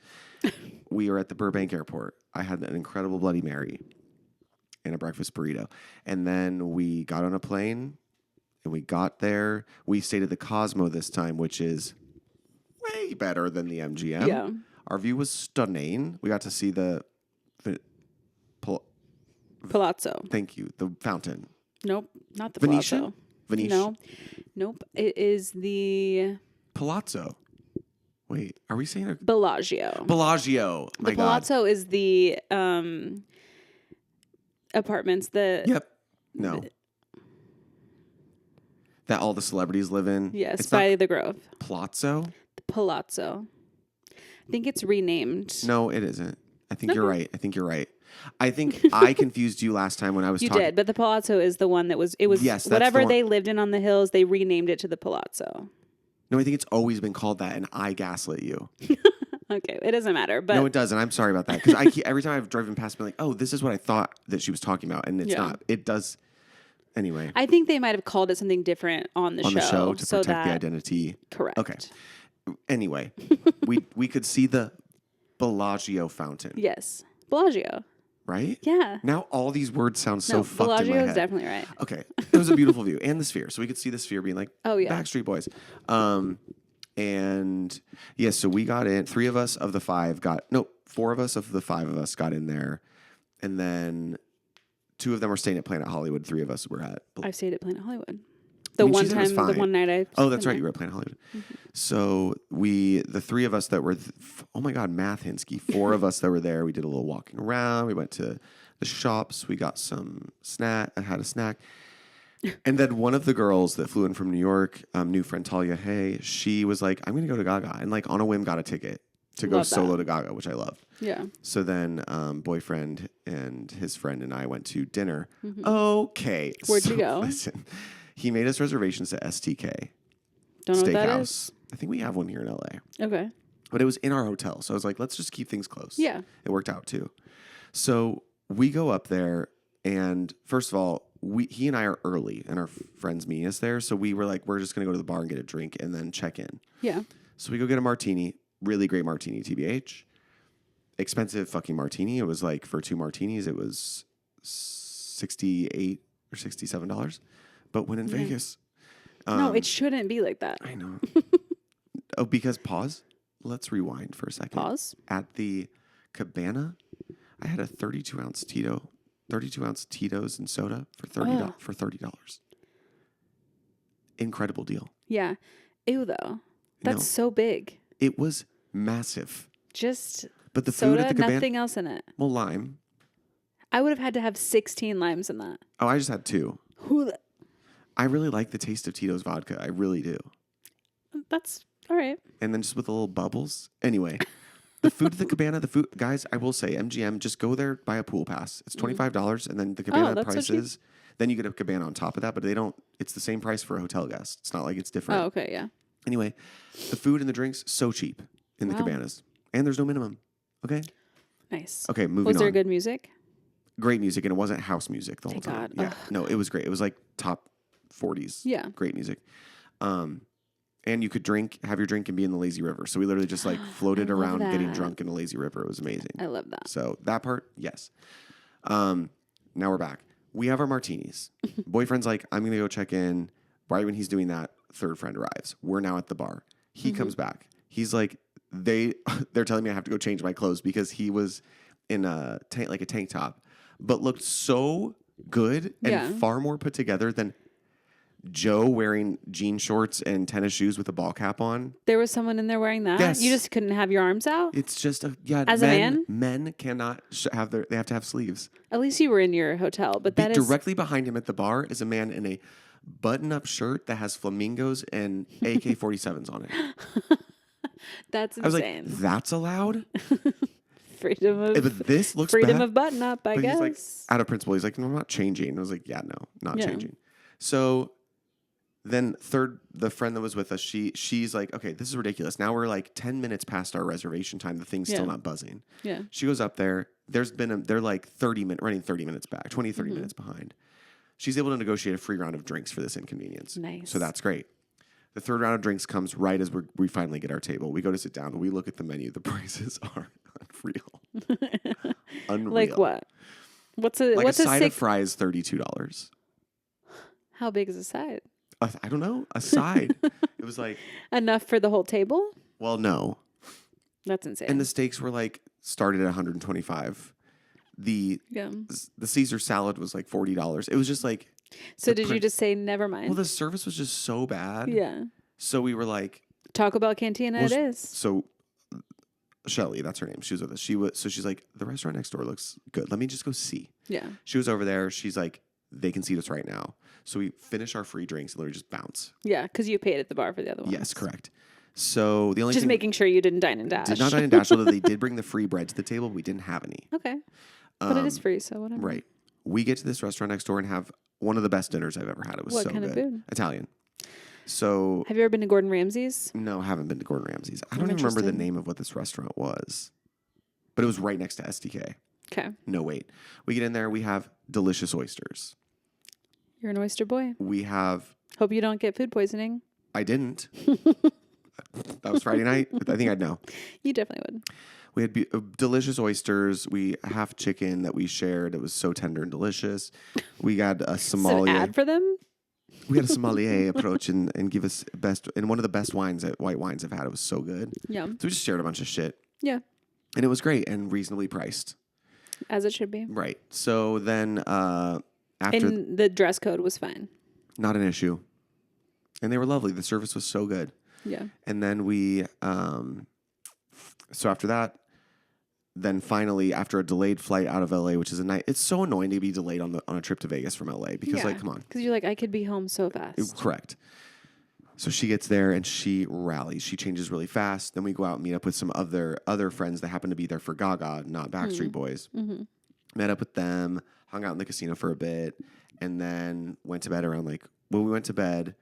We are at the Burbank airport. I had an incredible Bloody Mary and a breakfast burrito. And then we got on a plane and we got there. We stayed at the Cosmo this time, which is way better than the MGM. Yeah. Our view was stunning. We got to see the Palazzo. Thank you. The fountain. Nope, not the Venetian? Palazzo. Venetian. No. Nope. It is the Palazzo. Wait, are we saying Bellagio. Bellagio? My The God. Palazzo is the apartments that. Yep. No. That all the celebrities live in. Yes, it's by the Grove. Palazzo. The Palazzo. I think it's renamed. No, it isn't. I think you're right. I think I confused you last time when I was talking. You did, but the Palazzo is the one that was. It was yes, whatever they lived in on the hills. They renamed it to the Palazzo. No, I think it's always been called that, and I gaslit you. Okay, it doesn't matter. But no, it doesn't. I'm sorry about that because every time I've driven past, I'm like, oh, this is what I thought that she was talking about, and it's not. It does. Anyway, I think they might have called it something different on the show to protect the identity. Correct. Okay. Anyway, we could see the Bellagio fountain. Yes, Bellagio. Right? Yeah. Now all these words sound so fucked Bellagio in my head. is definitely right. Okay. It was a beautiful view. And the Sphere. So we could see the Sphere being like, oh, yeah. Backstreet Boys. And yeah, so we got in. 4 of us of the 5 got in there. And then 2 of them were staying at Planet Hollywood. 3 of us were at. I've stayed at Planet Hollywood. The one night I. Oh, that's right. You were at Planet Hollywood. Mm-hmm. So the 3 of us that were, oh my God, Math Hinsky. 4 of us that were there. We did a little walking around. We went to the shops. We got some snack. I had a snack. And then one of the girls that flew in from New York, new friend Talia Hay, she was like, I'm going to go to Gaga. And like on a whim got a ticket to go solo to Gaga, which I loved. Yeah. So then boyfriend and his friend and I went to dinner. Mm-hmm. Okay. Where'd you go? Listen. He made us reservations at STK. Don't know what that is. I think we have one here in LA. Okay. But it was in our hotel. So I was like, let's just keep things close. Yeah. It worked out too. So we go up there and first of all, he and I are early, and our friends meeting us there. So we were like, we're just gonna go to the bar and get a drink and then check in. Yeah. So we go get a martini, really great martini, TBH. Expensive fucking martini. It was like for 2 martinis, it was $68 or $67. But when in Vegas, no, it shouldn't be like that. I know. Oh, because pause. Let's rewind for a second. Pause. At the Cabana, I had a 32-ounce Tito. 32-ounce Tito's and soda for $30. Incredible deal. Yeah. Ew, though. That's so big. It was massive. But the soda, food at the Cabana, nothing else in it. Well, lime. I would have had to have 16 limes in that. Oh, I just had 2. I really like the taste of Tito's vodka. I really do. That's all right. And then just with the little bubbles. Anyway. The food at the Cabana, guys, I will say, MGM, just go there, buy a pool pass. It's $25, and then the Cabana prices. So then you get a Cabana on top of that, but it's the same price for a hotel guest. It's not like it's different. Oh, okay, yeah. Anyway, the food and the drinks, so cheap in the Cabanas. And there's no minimum. Okay? Nice. Okay, moving on. Was there good music? Great music, and it wasn't house music the whole time. God. Yeah. No, it was great. It was like top 40s. Yeah. Great music. And you could have your drink and be in the lazy river. So we literally just like floated around getting drunk in the lazy river. It was amazing. I love that. So that part, yes. Now we're back. We have our martinis. Boyfriend's like, I'm going to go check in. Right when he's doing that, third friend arrives. We're now at the bar. He comes back. He's like, they're telling me I have to go change my clothes because he was in a tank top, but looked so good and far more put together than Joe wearing jean shorts and tennis shoes with a ball cap on. There was someone in there wearing that? Yes. You just couldn't have your arms out? It's just as a man? Men cannot they have to have sleeves. At least you were in your hotel, but directly behind him at the bar is a man in a button-up shirt that has flamingos and AK-47s on it. That's insane. I was like, that's allowed? Freedom of but this looks freedom bad. of button up, I guess. He's like, out of principle, he's like, no, I'm not changing. I was like, yeah, no, not changing. So then the friend that was with us, she's like, okay, this is ridiculous. Now we're like 10 minutes past our reservation time. The thing's still not buzzing. Yeah. She goes up there. They're like running 30 minutes back, 20, 30 minutes behind. She's able to negotiate a free round of drinks for this inconvenience. Nice. So that's great. The third round of drinks comes right as we finally get our table. We go to sit down. We look at the menu. The prices are unreal. Unreal. Like what? What's a side of fries, $32. How big is a side? I don't know. A side. It was like enough for the whole table? Well, no. That's insane. And the steaks were like started at $125. The Caesar salad was like $40. It was just like. So did you just say never mind? Well, the service was just so bad. Yeah. So we were like, Taco Bell Cantina. It is. So Shelly, that's her name. She was with us. She's like, the restaurant next door looks good. Let me just go see. Yeah. She was over there. She's like, they can seat us right now. So we finish our free drinks and literally just bounce. Yeah, because you paid at the bar for the other ones. Yes, correct. So the only just making sure you didn't dine and dash. Did not dine and dash, although they did bring the free bread to the table. We didn't have any. Okay. But it is free, so whatever. Right. We get to this restaurant next door and have one of the best dinners I've ever had. It was so good. What kind of food? Italian. So. Have you ever been to Gordon Ramsay's? No, I haven't been to Gordon Ramsay's. I don't even remember the name of what this restaurant was. But it was right next to STK. Okay. No, wait. We get in there. We have delicious oysters. You're an oyster boy. We have. Hope you don't get food poisoning. I didn't. That was Friday night. I think I'd know. You definitely would. We had delicious oysters. We half chicken that we shared. It was so tender and delicious. We got a sommelier. An ad for them? We had a sommelier approach and give us one of the best white wines I've had. It was so good. Yeah. So we just shared a bunch of shit. Yeah. And it was great and reasonably priced. As it should be. Right. So then and the dress code was fine. Not an issue. And they were lovely. The service was so good. Yeah. And then we, so after that, then finally, after a delayed flight out of LA, which is it's so annoying to be delayed on a trip to Vegas from LA because come on. Because you're like, I could be home so fast. Correct. So she gets there and she rallies. She changes really fast. Then we go out and meet up with some other friends that happen to be there for Gaga, not Backstreet Boys. Mm-hmm. Met up with them, hung out in the casino for a bit, and then went to bed around when we went to bed,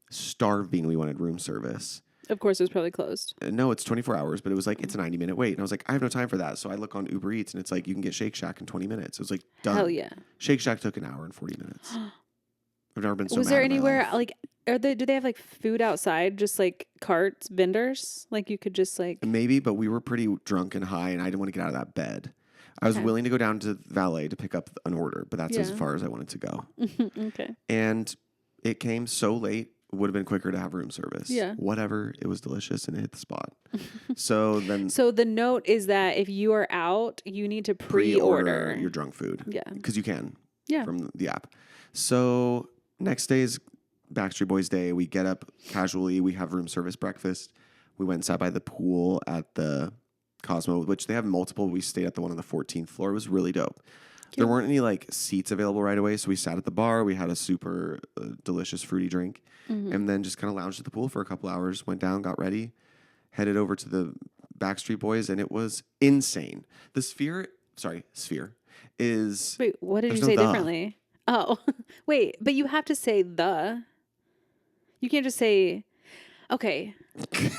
starving, we wanted room service. Of course, it was probably closed. No, it's 24 hours, but it was like, it's a 90-minute wait. And I was like, I have no time for that. So I look on Uber Eats and it's like, you can get Shake Shack in 20 minutes. It was like, done. Hell yeah. Shake Shack took an hour and 40 minutes. I've never been so Was mad there in my anywhere life. like, do they have like food outside, just like carts, vendors? Like you could just like. Maybe, but we were pretty drunk and high and I didn't want to get out of that bed. I was willing to go down to valet to pick up an order, but that's as far as I wanted to go. Okay. And it came so late, it would have been quicker to have room service. Yeah. Whatever. It was delicious and it hit the spot. So then. So the note is that if you are out, you need to pre-order your drunk food. Yeah. Because you can. Yeah. From the app. So next day is Backstreet Boys Day. We get up casually. We have room service breakfast. We went and sat by the pool at the Cosmo, which they have multiple. We stayed at the one on the 14th floor. It was really dope. Cute. There weren't any like seats available right away, so we sat at the bar. We had a super delicious fruity drink, and then just kind of lounged at the pool for a couple hours. Went down, got ready, headed over to the Backstreet Boys, and it was insane. The Sphere is. Wait, what did you say differently? Oh, wait, but you have to say the. You can't just say. Okay,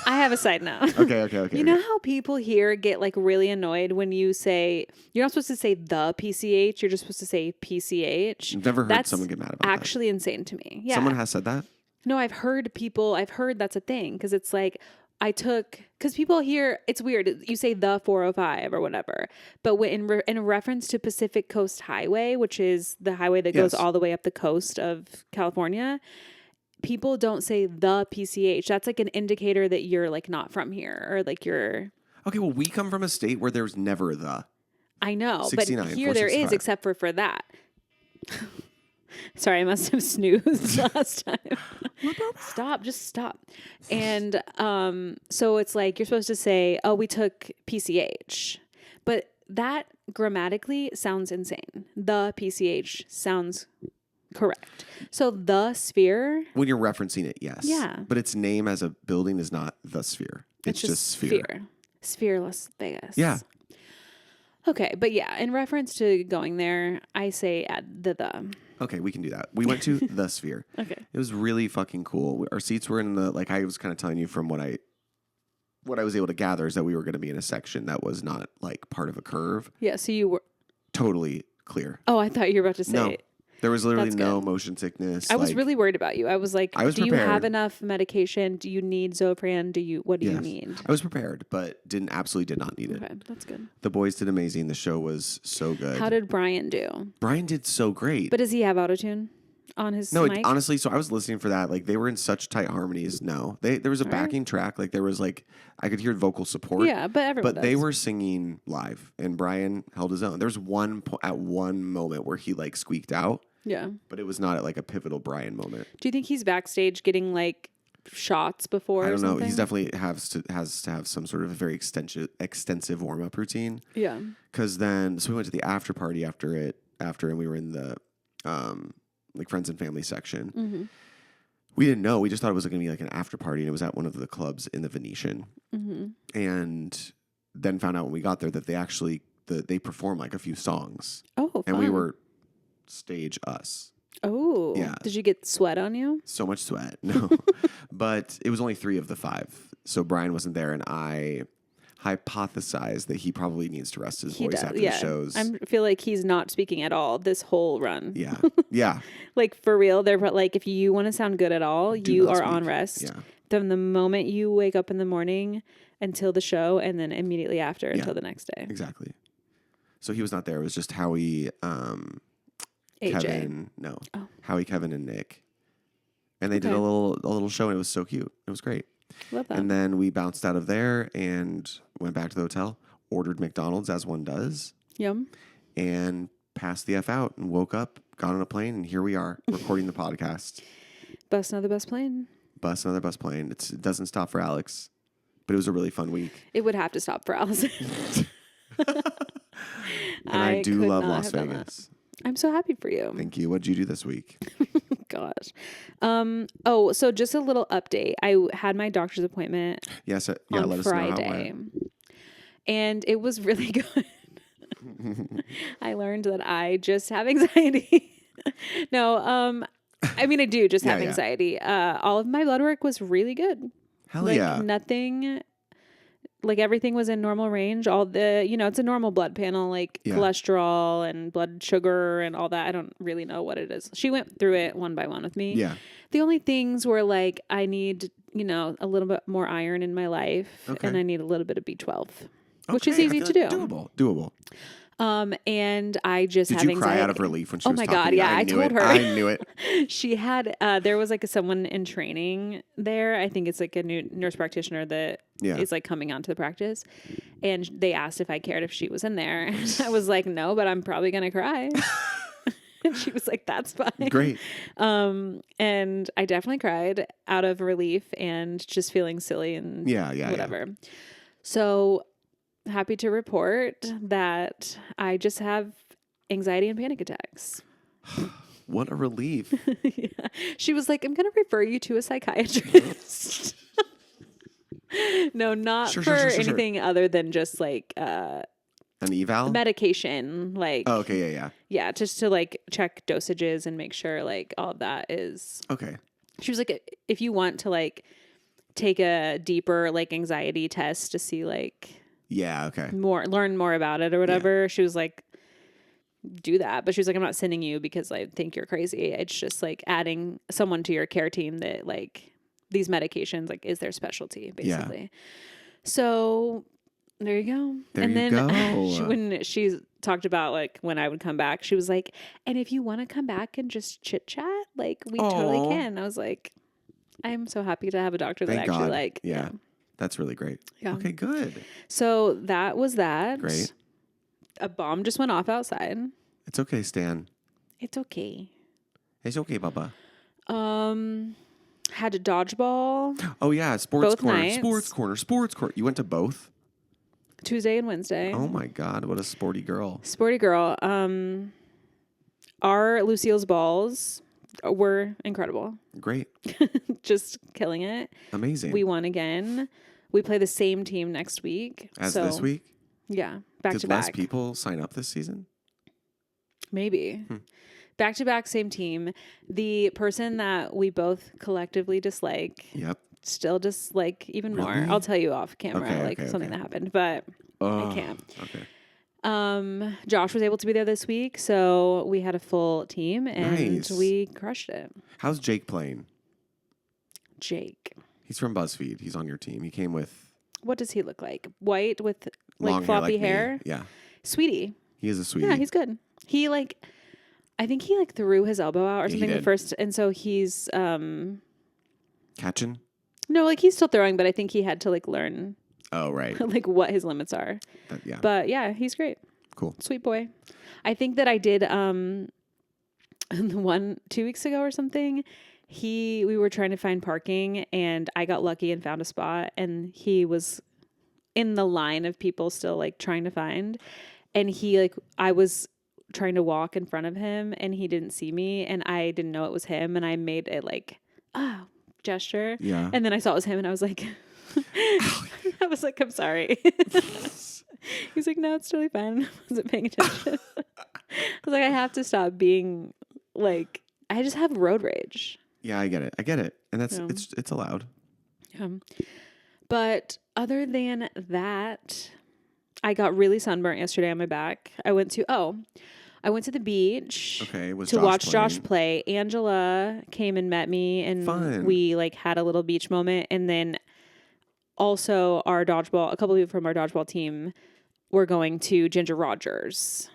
I have a side note. Okay. You know how people here get like really annoyed when you say, you're not supposed to say the PCH, you're just supposed to say PCH. I've never heard someone get mad about that. That's actually insane to me. Yeah. Someone has said that? No, I've heard that's a thing because it's like, because people here, it's weird. You say the 405 or whatever, but when in reference to Pacific Coast Highway, which is the highway that goes all the way up the coast of California, people don't say the PCH. That's like an indicator that you're like not from here or like you're. Okay, well, we come from a state where there's never the. I know, but here there is, except for that. Sorry, I must have snoozed last time. Just stop. And so it's like you're supposed to say, oh, we took PCH. But that grammatically sounds insane. The PCH sounds correct. So the Sphere. When you're referencing it, yes. Yeah. But its name as a building is not the Sphere. It's just Sphere. Sphere Las Vegas. Yeah. Okay, but yeah, in reference to going there, I say add the. Okay, we can do that. We went to the Sphere. Okay. It was really fucking cool. Our seats were in the, like I was kind of telling you from what I was able to gather is that we were going to be in a section that was not like part of a curve. Yeah, so you were. Totally clear. Oh, I thought you were about to say. No. There was literally no motion sickness. I was really worried about you. I was like, do you have enough medication? Do you need Zofran? What do you need? I was prepared, but absolutely did not need it. Okay, that's good. The boys did amazing. The show was so good. How did Brian do? Brian did so great. But does he have autotune on his mic? No, honestly, so I was listening for that. Like they were in such tight harmonies. No, there was a backing track. Like there was like, I could hear vocal support. Yeah, but everyone does. They were singing live and Brian held his own. There was at one moment where he like squeaked out. Yeah. But it was not at like a pivotal Brian moment. Do you think he's backstage getting like shots before? I don't know. He's definitely has to have some sort of a very extensive warm up routine. Yeah. Because then, so we went to the after party after, and we were in the like friends and family section. Mm-hmm. We didn't know. We just thought it was going to be like an after party, and it was at one of the clubs in the Venetian. Mm-hmm. And then found out when we got there that they performed like a few songs. Oh, fun. And we were stage us. Oh, yeah. Did you get sweat on you? So much sweat. No, but it was only 3 of the 5. So Brian wasn't there, and I hypothesized that he probably needs to rest his voice after the shows. I feel like he's not speaking at all this whole run. Yeah, yeah. Like for real, they're like, if you want to sound good at all, you are on rest. Yeah. From the moment you wake up in the morning until the show, and then immediately after until the next day. Exactly. So he was not there. It was just Howie. AJ. Howie, Kevin, and Nick. And they did a little show, and it was so cute. It was great. Love that. And then we bounced out of there and went back to the hotel, ordered McDonald's as one does. Yum. And passed the F out and woke up, got on a plane, and here we are recording the podcast. Bust another bus plane. It doesn't stop for Alex, but it was a really fun week. It would have to stop for Alex. And I do love Las Vegas. I'm so happy for you. Thank you. What did you do this week? Gosh. So just a little update. I had my doctor's appointment on Friday. And it was really good. I learned that I just have anxiety. No, I mean, I do just have anxiety. All of my blood work was really good. Hell yeah. Nothing, like everything was in normal range. All the, it's a normal blood panel, like cholesterol and blood sugar and all that. I don't really know what it is. She went through it one by one with me. Yeah. The only things were like, I need, a little bit more iron in my life and I need a little bit of B12, which is easy to do. Doable. And I just Did you cry out of relief when she was talking? Oh my God, yeah, I told her. I knew it. She had, there was like someone in training there. I think it's like a new nurse practitioner that is like coming onto the practice. And they asked if I cared if she was in there. And I was like, no, but I'm probably going to cry. And she was like, that's fine. Great. And I definitely cried out of relief and just feeling silly and whatever. Yeah. So happy to report that I just have anxiety and panic attacks. What a relief. Yeah. She was like, I'm going to refer you to a psychiatrist. No, not for anything other than just like an eval? Medication. Like, oh, okay, yeah. Yeah, just to like check dosages and make sure like all of that is okay. She was like, if you want to like take a deeper like anxiety test to see like learn more about it or whatever. Yeah. She was like, do that. But she was like, I'm not sending you because I think you're crazy. It's just like adding someone to your care team that like these medications like is their specialty basically. Yeah. So there you go. When she talked about like when I would come back, she was like, and if you want to come back and just chit chat, like we totally can. I was like, I'm so happy to have a doctor that actually like, yeah. That's really great. Yeah. Okay, good. So that was that. Great. A bomb just went off outside. It's okay, Stan. It's okay. It's okay, Bubba. Had a dodgeball. Oh yeah, sports both corner. Nights. Sports corner. You went to both? Tuesday and Wednesday. Oh my God, what a sporty girl. Sporty girl. Our Lucille's balls were incredible. Great. Just killing it. Amazing. We won again. We play the same team next week. As this week? Yeah. Back to back. Did less people sign up this season? Maybe. Back to back, same team. The person that we both collectively dislike. Yep. Still dislike even more. I'll tell you off camera, something that happened, but I can't. Okay. Josh was able to be there this week, so we had a full team and we crushed it. How's Jake playing? Jake. He's from BuzzFeed. He's on your team. He came with... What does he look like? White with like long floppy hair? hair? Yeah. Sweetie. He is a sweetie. Yeah, he's good. He like... I think he like threw his elbow out or something at first, and so he's... Catching? No, like he's still throwing, but I think he had to like learn... Oh, right. like what his limits are. Yeah. But yeah, he's great. Cool. Sweet boy. I think that I did 2 weeks ago or something. We were trying to find parking and I got lucky and found a spot and he was in the line of people still like trying to find. And I was trying to walk in front of him and he didn't see me and I didn't know it was him and I made a gesture. Yeah. And then I saw it was him and I was like, I was like, I'm sorry. He's like, no, it's totally fine. I wasn't paying attention. I was like, I have to stop being like, I just have road rage. Yeah, I get it. And that's, it's allowed. But other than that, I got really sunburnt yesterday on my back. I went to the beach to watch Josh play. Angela came and met me and we like had a little beach moment. And then also a couple of people from our dodgeball team were going to Ginger Rogers,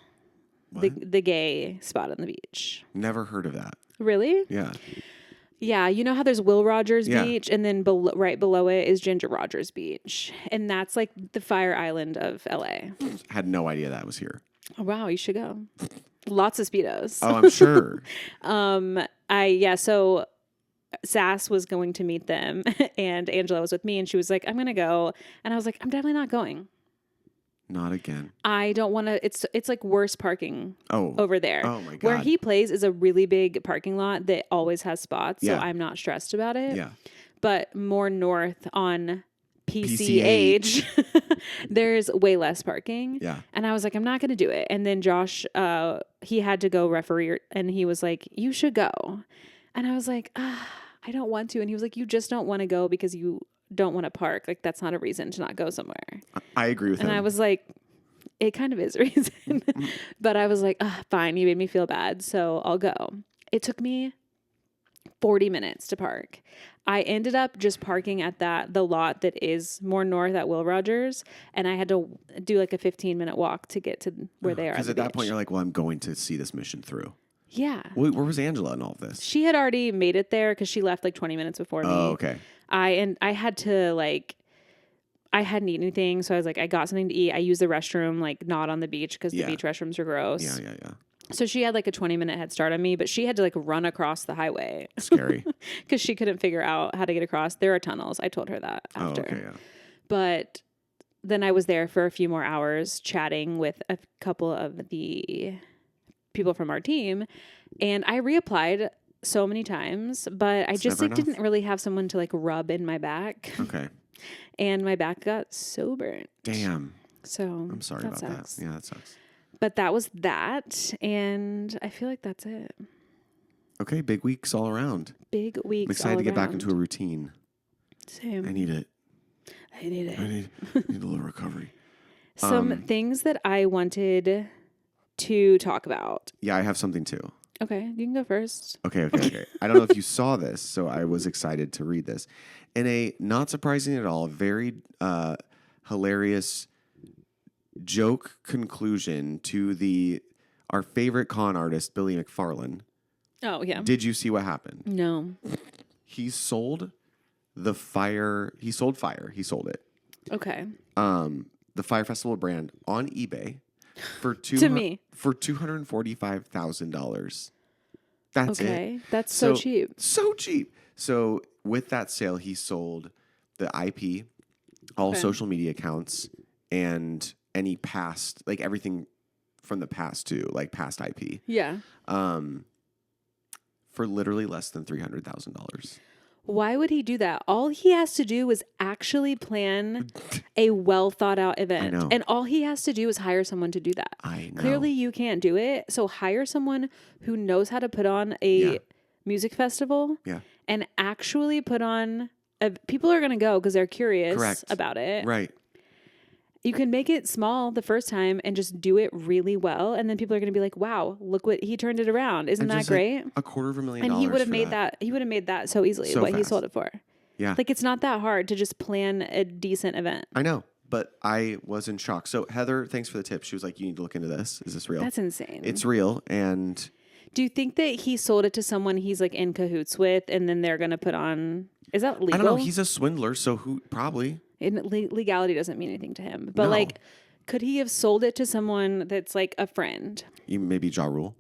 the gay spot on the beach. Never heard of that. Really? Yeah. Yeah, you know how there's Will Rogers Beach, and then right below it is Ginger Rogers Beach, and that's like the Fire Island of LA. Had no idea that was here. Oh, wow, you should go. Lots of Speedos. Oh, I'm sure. So Sass was going to meet them, and Angela was with me, and she was like, I'm going to go, and I was like, I'm definitely not going. Not again. I don't want to. It's like worse parking over there. Oh my God. Where he plays is a really big parking lot that always has spots, so I'm not stressed about it. Yeah. But more north on PCH, there's way less parking. Yeah. And I was like, I'm not going to do it. And then Josh, he had to go referee, and he was like, you should go. And I was like, I don't want to. And he was like, you just don't want to go because you don't want to park. Like, that's not a reason to not go somewhere. I agree with him. And I was like, it kind of is a reason. But I was like, fine, you made me feel bad, so I'll go. It took me 40 minutes to park. I ended up just parking at the lot that is more north at Will Rogers, and I had to do like a 15-minute walk to get to where they are. Because at that point, you're like, well, I'm going to see this mission through. Yeah. Where was Angela in all of this? She had already made it there because she left like 20 minutes before me. Oh, okay. I had to like, I hadn't eaten anything, so I was like, I got something to eat. I used the restroom, like not on the beach because the beach restrooms are gross. Yeah. So she had like a 20-minute head start on me, but she had to like run across the highway. Scary. Because she couldn't figure out how to get across. There are tunnels. I told her that after. Oh, okay, yeah. But then I was there for a few more hours chatting with a couple of the people from our team. And I reapplied so many times, but I just like didn't really have someone to like rub in my back. Okay. And my back got so burnt. Damn. So I'm sorry about that. Yeah, that sucks. But that was that, and I feel like that's it. Okay, big weeks all around. Big weeks. I'm excited to get back into a routine. Same. I need it. I need a little recovery. Some things that I wanted to talk about. Yeah, I have something too. Okay, you can go first. Okay. I don't know if you saw this, so I was excited to read this. In a not surprising at all, very hilarious joke conclusion to our favorite con artist, Billy McFarlane. Oh, yeah. Did you see what happened? No. He sold fire. He sold it. Okay. The Fire Festival brand on eBay for $245,000. That's it. Okay. That's so cheap. So cheap. So with that sale, he sold the IP, all social media accounts, and any past, like everything from the past too, like past IP. Yeah. For literally less than $300,000. Why would he do that? All he has to do is actually plan a well thought out event. I know. And all he has to do is hire someone to do that. I know. Clearly you can't do it. So hire someone who knows how to put on a music festival. Yeah. And actually put on people are going to go because they're curious about it. Right. You can make it small the first time and just do it really well. And then people are going to be like, wow, look what he turned it around. Isn't that great? Like $250,000. And he would have made that. He would have made that so easily what he sold it for. Yeah. Like it's not that hard to just plan a decent event. I know, but I was in shock. So Heather, thanks for the tip. She was like, you need to look into this. Is this real? That's insane. It's real. And do you think that he sold it to someone he's like in cahoots with and then they're going to put on, is that legal? I don't know. He's a swindler. So who probably. Legality doesn't mean anything to him. But like, could he have sold it to someone that's like a friend? Maybe Ja Rule.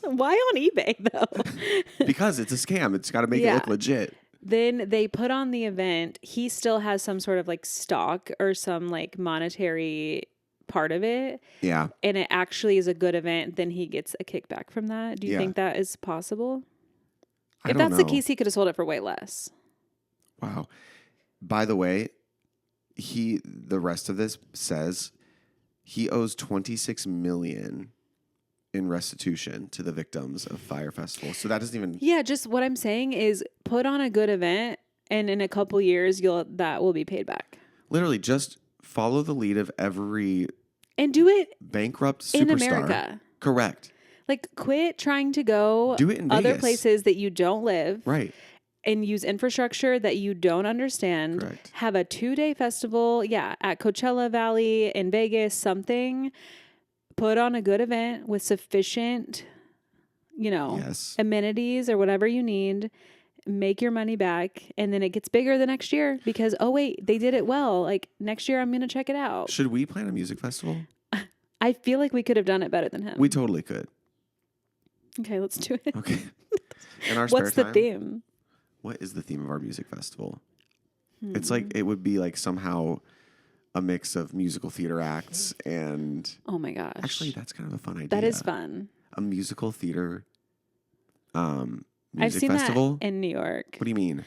Why on eBay though? Because it's a scam. It's got to make it look legit. Then they put on the event. He still has some sort of like stock or some like monetary part of it. Yeah. And it actually is a good event. Then he gets a kickback from that. Do you think that is possible? If that's the case, he could have sold it for way less. Wow. By the way, the rest of this says he owes $26 million in restitution to the victims of Fire Festival. So that doesn't even. Yeah, just what I'm saying is put on a good event, and in a couple years, that will be paid back. Literally, just follow the lead of every and do it bankrupt superstar in America. Correct. Like, quit trying to go do it in other Vegas. Places that you don't live. Right. And use infrastructure that you don't understand. Correct. Have a 2-day festival, at Coachella Valley, in Vegas, something. Put on a good event with sufficient, amenities or whatever you need. Make your money back. And then it gets bigger the next year because, oh, wait, they did it well. Like, next year I'm going to check it out. Should we plan a music festival? I feel like we could have done it better than him. We totally could. Okay, let's do it. Okay. In our spare What's the time, theme? What is the theme of our music festival? It's like, it would be like somehow a mix of musical theater acts and... Oh my gosh. Actually, that's kind of a fun idea. That is fun. A musical theater music I've seen festival? that in New York. What do you mean?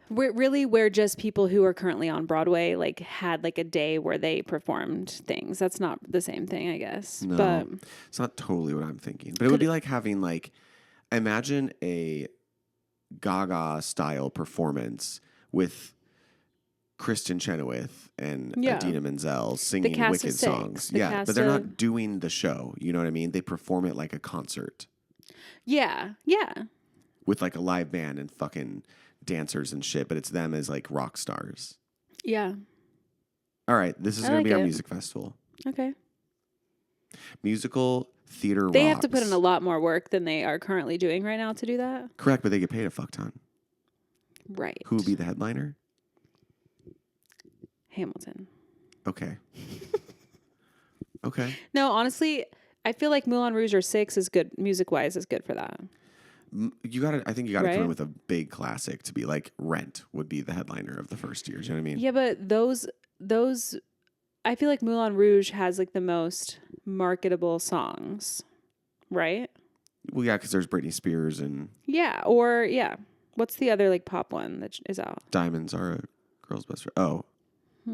Where just people who are currently on Broadway like had like a day where they performed things. That's not the same thing, I guess. No, but it's not totally what I'm thinking. But it would be like having like, imagine a Gaga style performance with Kristen Chenoweth and Idina Menzel singing Wicked songs. But they're not doing the show. You know what I mean? They perform it like a concert. Yeah. With like a live band and fucking dancers and shit, but it's them as like rock stars. Yeah. All right, this is going to be our music festival. Okay. Musical theater They have to put in a lot more work than they are currently doing right now to do that. Correct, but they get paid a fuck ton. Right. Who would be the headliner? Hamilton. Okay. Okay. No, honestly, I feel like Moulin Rouge or Six is good, music-wise, is good for that. I think you gotta come in with a big classic to be like Rent would be the headliner of the first year. Do you know what I mean? Yeah, but those, I feel like Moulin Rouge has like the most marketable songs, right? Well, yeah, because there's Britney Spears and... What's the other like pop one that is out? Diamonds Are a Girl's Best Friend. Oh.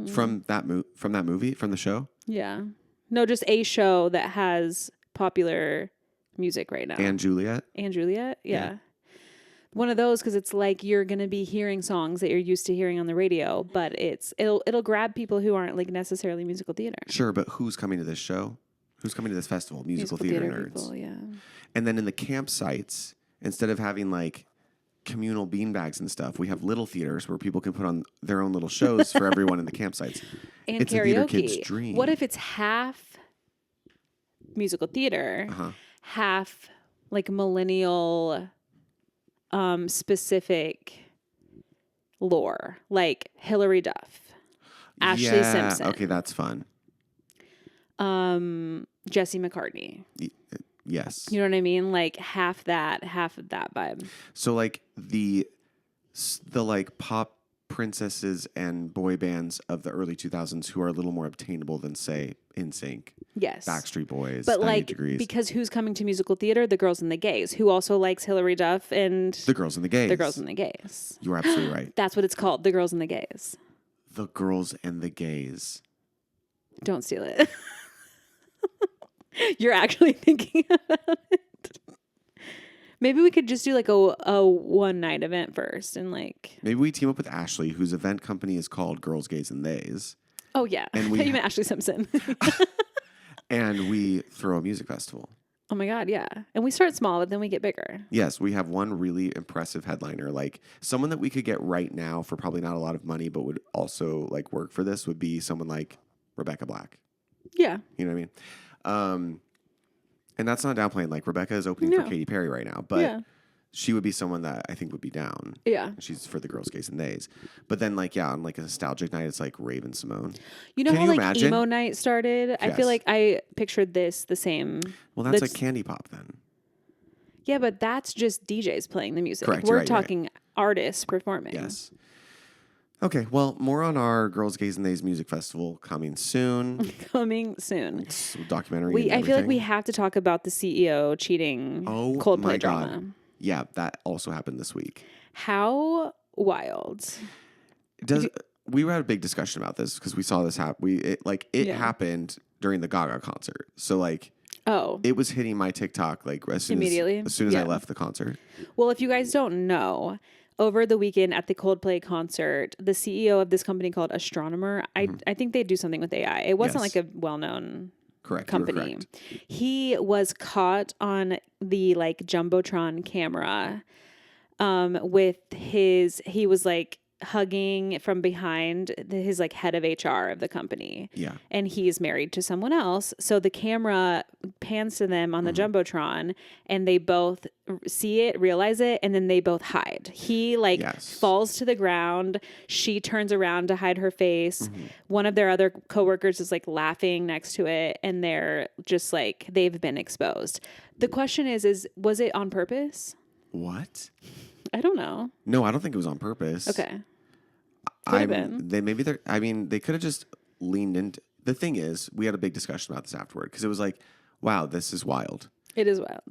From that movie? From the show? Yeah. No, just a show that has popular music right now. And Juliet? Yeah. One of those, because it's like you're going to be hearing songs that you're used to hearing on the radio, but it'll grab people who aren't like necessarily musical theater. Sure, but who's coming to this show? Who's coming to this festival? Musical theater nerds. People, yeah. And then in the campsites, instead of having like communal beanbags and stuff, we have little theaters where people can put on their own little shows for everyone in the campsites. And it's karaoke. A theater kid's dream. What if it's half musical theater, half like millennial specific lore, like Hilary Duff, Ashley Simpson. Okay, that's fun. Jesse McCartney. Yes. You know what I mean? Like half of that vibe. So like the like pop princesses and boy bands of the early 2000s who are a little more obtainable than say NSYNC. Yes. Backstreet Boys. But like, Degrees. Because who's coming to musical theater? The Girls and the Gays, who also likes Hilary Duff and... The Girls and the Gays. The Girls and the Gays. You're absolutely right. That's what it's called. The Girls and the Gays. The Girls and the Gays. Don't steal it. You're actually thinking about it. Maybe we could just do like a one night event first and like... Maybe we team up with Ashley, whose event company is called Girls, Gays, and Theys. Oh, yeah. And I thought you meant Ashley Simpson. And we throw a music festival. Oh, my God, yeah. And we start small, but then we get bigger. Yes, we have one really impressive headliner. Like, someone that we could get right now for probably not a lot of money, but would also like work for this would be someone like Rebecca Black. Yeah. You know what I mean? And that's not downplaying. Like, Rebecca is opening for Katy Perry right now, but she would be someone that I think would be down. Yeah. She's for the Girls, Gays, and Theys. But then, like, on like a nostalgic night, it's like Raven Simone. You know how like imagine? Emo night started? Yes. I feel like I pictured this the same. Well, that's like Candy Pop then. Yeah, but that's just DJs playing the music. Correct. We're talking artists performing. Yes. Okay, well, more on our Girls, Gays, and Theys music festival coming soon. It's a documentary. I feel like we have to talk about the CEO cheating Coldplay drama. Yeah, that also happened this week. How wild. We had a big discussion about this because we saw this happen. It happened during the Gaga concert. So like it was hitting my TikTok like as soon as I left the concert. Well, if you guys don't know, over the weekend at the Coldplay concert, the CEO of this company called Astronomer, I think they do something with AI. It wasn't like a well-known company. He was caught on the like Jumbotron camera he was like hugging from behind his like head of HR of the company. Yeah. And he's married to someone else. So the camera pans to them on the Jumbotron and they both see it, realize it, and then they both hide. He falls to the ground. She turns around to hide her face. Mm-hmm. One of their other coworkers is like laughing next to it and they're just like, they've been exposed. The question is was it on purpose? What? I don't know. No, I don't think it was on purpose. Okay. They could have just leaned into. The thing is, we had a big discussion about this afterward because it was like, wow, this is wild. It is wild.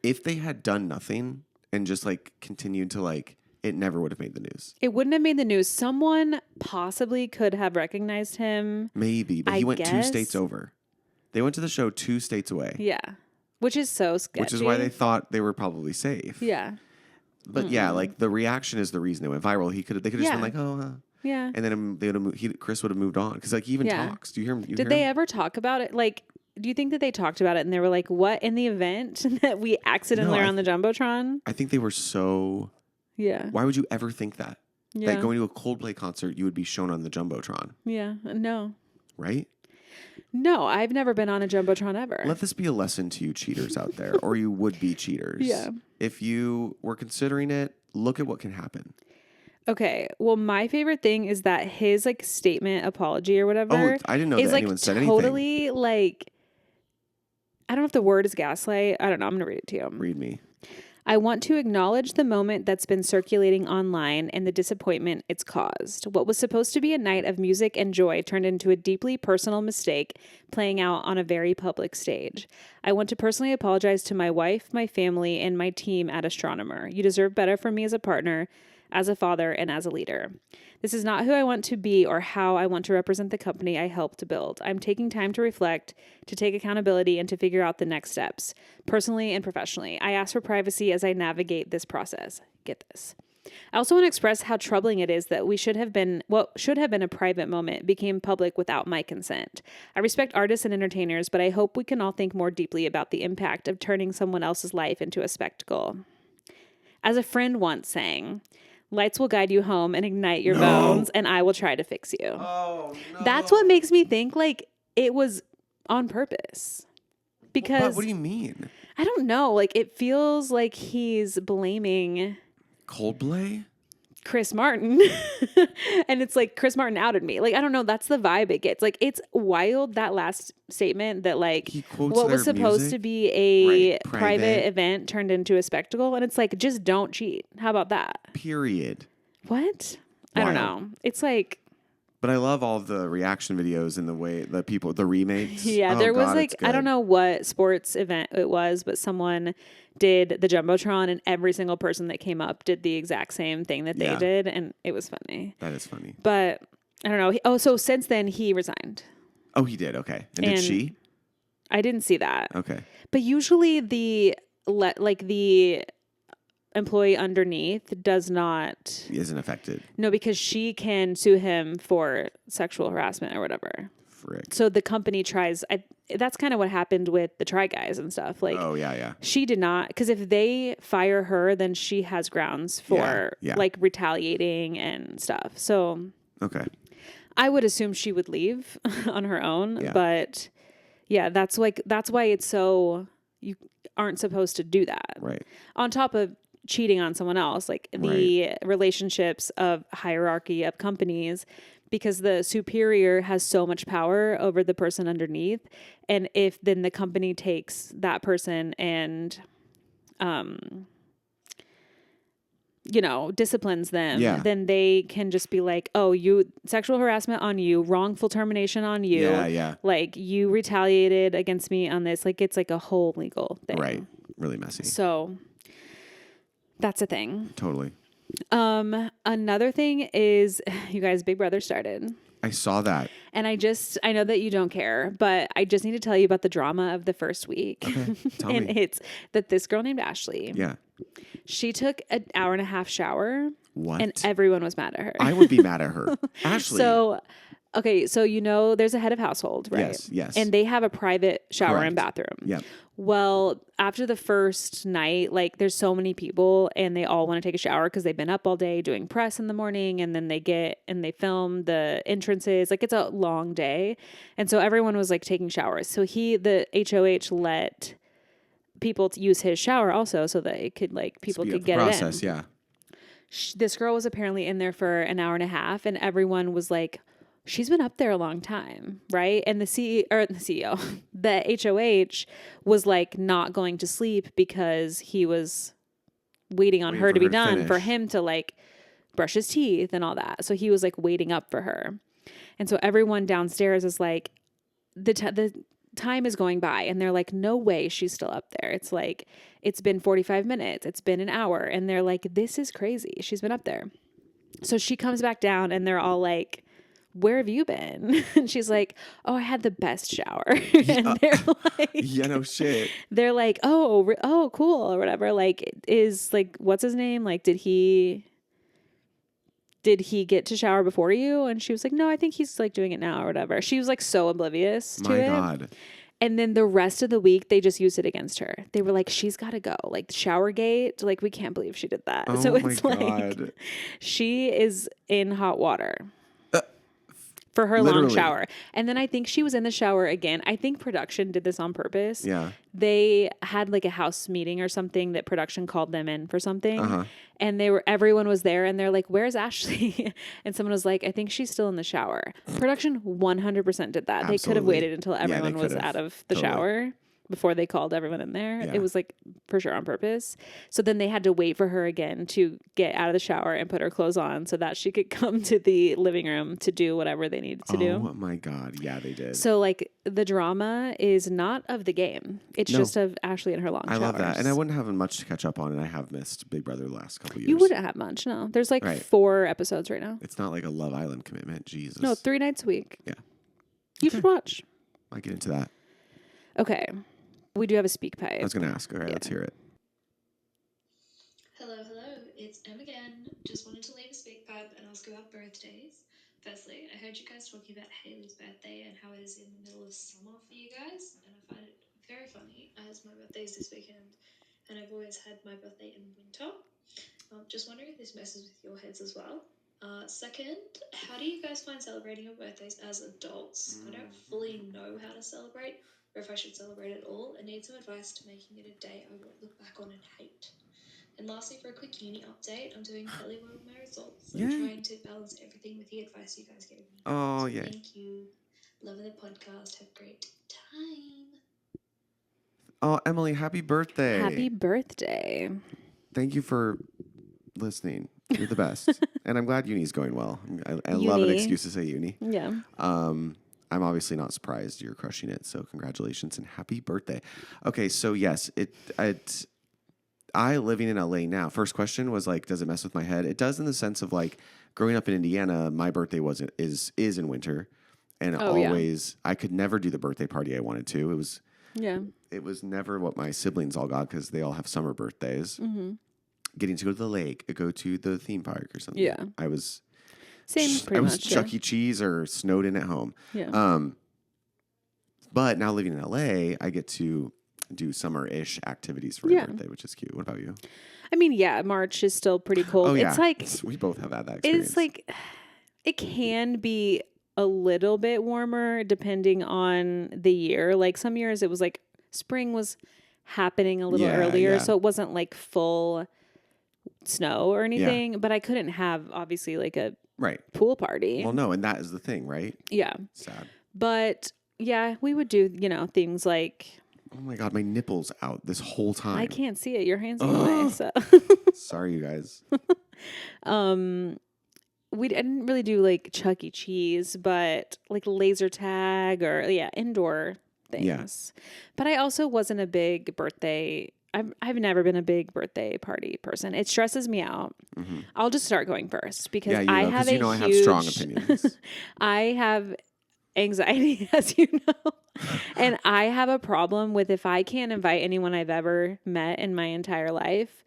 If they had done nothing and just like continued to like, it never would have made the news. It wouldn't have made the news. Someone possibly could have recognized him. Maybe, but he went 2 states over. They went to the show 2 states away. Yeah. Which is so sketchy. Which is why they thought they were probably safe. Yeah. But yeah, like the reaction is the reason it went viral. They could have just been like, oh, yeah. And then Chris would have moved on. Because like he even talks. Do you hear him? Did they ever talk about it? Like, do you think that they talked about it and they were like, what in the event that we accidentally are on the Jumbotron? I think they were so... Yeah. Why would you ever think that? Yeah. That going to a Coldplay concert, you would be shown on the Jumbotron. Yeah. No. Right? No, I've never been on a Jumbotron ever. Let this be a lesson to you cheaters out there, or you would-be cheaters. Yeah. If you were considering it, look at what can happen. Okay. Well, my favorite thing is that his like statement apology or whatever. Oh, I didn't know that anyone said anything. Totally like, I don't know if the word is gaslight. I don't know. I'm going to read it to you. Read me. I want to acknowledge the moment that's been circulating online and the disappointment it's caused. What was supposed to be a night of music and joy turned into a deeply personal mistake playing out on a very public stage. I want to personally apologize to my wife, my family, and my team at Astronomer. You deserve better from me as a partner, as a father, and as a leader. This is not who I want to be or how I want to represent the company I helped to build. I'm taking time to reflect, to take accountability, and to figure out the next steps, personally and professionally. I ask for privacy as I navigate this process. Get this. I also want to express how troubling it is that what should have been a private moment became public without my consent. I respect artists and entertainers, but I hope we can all think more deeply about the impact of turning someone else's life into a spectacle. As a friend once sang, lights will guide you home and ignite your bones, and I will try to fix you. Oh, no. That's what makes me think like it was on purpose. Because but what do you mean? I don't know. Like it feels like he's blaming Coldplay? Chris Martin. And it's like Chris Martin outed me. Like I don't know. That's the vibe it gets. Like it's wild that last statement that like what was supposed to be a private event turned into a spectacle, and it's like just don't cheat. How about that? Period. What? Wild. I don't know. It's like. But I love all the reaction videos and the way the remakes. Yeah, there was like I don't know what sports event it was, but someone did the Jumbotron, and every single person that came up did the exact same thing that they did, and it was funny. That is funny. But I don't know. So since then he resigned. Oh, he did. Okay. And did she? I didn't see that. Okay. But usually the employee underneath isn't affected. No, because she can sue him for sexual harassment or whatever. Frick. So the company tries. That's kind of what happened with the Try Guys and stuff. Like, oh yeah. She did not, because if they fire her, then she has grounds for like retaliating and stuff. So okay, I would assume she would leave on her own. Yeah. But yeah, that's why it's so you aren't supposed to do that. Right. On top of cheating on someone else, like the relationships of hierarchy of companies, because the superior has so much power over the person underneath. And if then the company takes that person and, disciplines them, then they can just be like, oh, you sexual harassment on you, wrongful termination on you. Yeah. Like you retaliated against me on this. Like it's like a whole legal thing. Right. Really messy. So that's a thing. Totally. Another thing is, you guys, Big Brother started. I saw that. And I know that you don't care, but I just need to tell you about the drama of the first week. Okay, tell and me. It's that this girl named Ashley. Yeah. She took an hour and a half shower. What? And everyone was mad at her. I would be mad at her. Ashley. So there's a head of household, right? Yes. And they have a private shower and bathroom. Yeah. Well, after the first night, like there's so many people and they all want to take a shower because they've been up all day doing press in the morning, and then they film the entrances. Like it's a long day. And so everyone was like taking showers. So the HOH let people use his shower also so that it could people could get it in. Yeah. This girl was apparently in there for an hour and a half, and everyone was like, she's been up there a long time, right? And the HOH was like not going to sleep because he was waiting on her to be done for him to like brush his teeth and all that. So he was like waiting up for her. And so everyone downstairs is like, the time is going by, and they're like, no way she's still up there. It's like, it's been 45 minutes. It's been an hour. And they're like, this is crazy. She's been up there. So she comes back down and they're all like, where have you been? And she's like, oh, I had the best shower. And they're like, yeah, no shit. They're like, oh, cool, or whatever. Like, is like, what's his name? Like, did he get to shower before you? And she was like, no, I think he's like doing it now or whatever. She was like so oblivious to it. My God. And then the rest of the week, they just used it against her. They were like, she's got to go. Like, Showergate. Like, we can't believe she did that. Oh, so it's my like, God. She is in hot water for her literally. long shower. And then I think she was in the shower again. I think production did this on purpose. Yeah. They had like a house meeting or something that production called them in for something. And everyone was there and they're like, where's Ashley? And someone was like, I think she's still in the shower. Production 100% did that. Absolutely. They could have waited until everyone was out of the shower before they called everyone in there. Yeah. It was like for sure on purpose. So then they had to wait for her again to get out of the shower and put her clothes on so that she could come to the living room to do whatever they needed to do. Oh my God. Yeah, they did. So like the drama is not of the game. It's just of Ashley and her long showers. I love that. And I wouldn't have much to catch up on, and I have missed Big Brother the last couple of years. You wouldn't have much, no. There's like 4 episodes right now. It's not like a Love Island commitment. Jesus. No, 3 nights a week. Yeah. You should watch. I'll get into that. Okay. We do have a speak pipe. I was going to ask. All right, let's hear it. Hello. It's Em again. Just wanted to leave a speak pipe and ask about birthdays. Firstly, I heard you guys talking about Haley's birthday and how it is in the middle of summer for you guys. And I find it very funny as my birthday is this weekend and I've always had my birthday in winter. Just wondering if this messes with your heads as well. Second, how do you guys find celebrating your birthdays as adults? I don't fully know how to celebrate or if I should celebrate at all, and need some advice to making it a day I won't look back on and hate. And lastly, for a quick uni update, I'm doing fairly well with my results. I'm trying to balance everything with the advice you guys gave me. Oh, yeah. Thank you. Loving the podcast. Have a great time. Oh, Emily, happy birthday. Happy birthday. Thank you for listening. You're the best. And I'm glad uni's going well. I love an excuse to say uni. Yeah. I'm obviously not surprised you're crushing it. So congratulations and happy birthday. Okay. So yes, I living in LA now. First question was like, does it mess with my head? It does in the sense of like growing up in Indiana, my birthday is in winter. And I could never do the birthday party I wanted to. It was never what my siblings all got because they all have summer birthdays. Mm-hmm. Getting to go to the lake, go to the theme park or something. Yeah. I was Chuck E. Cheese or snowed in at home. Yeah. But now living in LA, I get to do summer-ish activities for my birthday, which is cute. What about you? I mean, yeah, March is still pretty cold. Oh, yeah. It's like we both have had that experience. It's like it can be a little bit warmer depending on the year. Like some years it was like spring was happening a little earlier, so it wasn't like full snow or anything, but I couldn't have obviously like a pool party. Well, no, and that is the thing, right? Yeah. Sad. But yeah, we would do, things like, oh my God, my nipple's out this whole time. I can't see it. Your hand's in the way. So. Sorry, you guys. We didn't really do like Chuck E. Cheese, but like laser tag or indoor things. Yeah. But I also wasn't a big birthday. I've never been a big birthday party person. It stresses me out. Mm-hmm. I'll just start going first because I have I have strong opinions. I have anxiety, as you know, and I have a problem with if I can't invite anyone I've ever met in my entire life.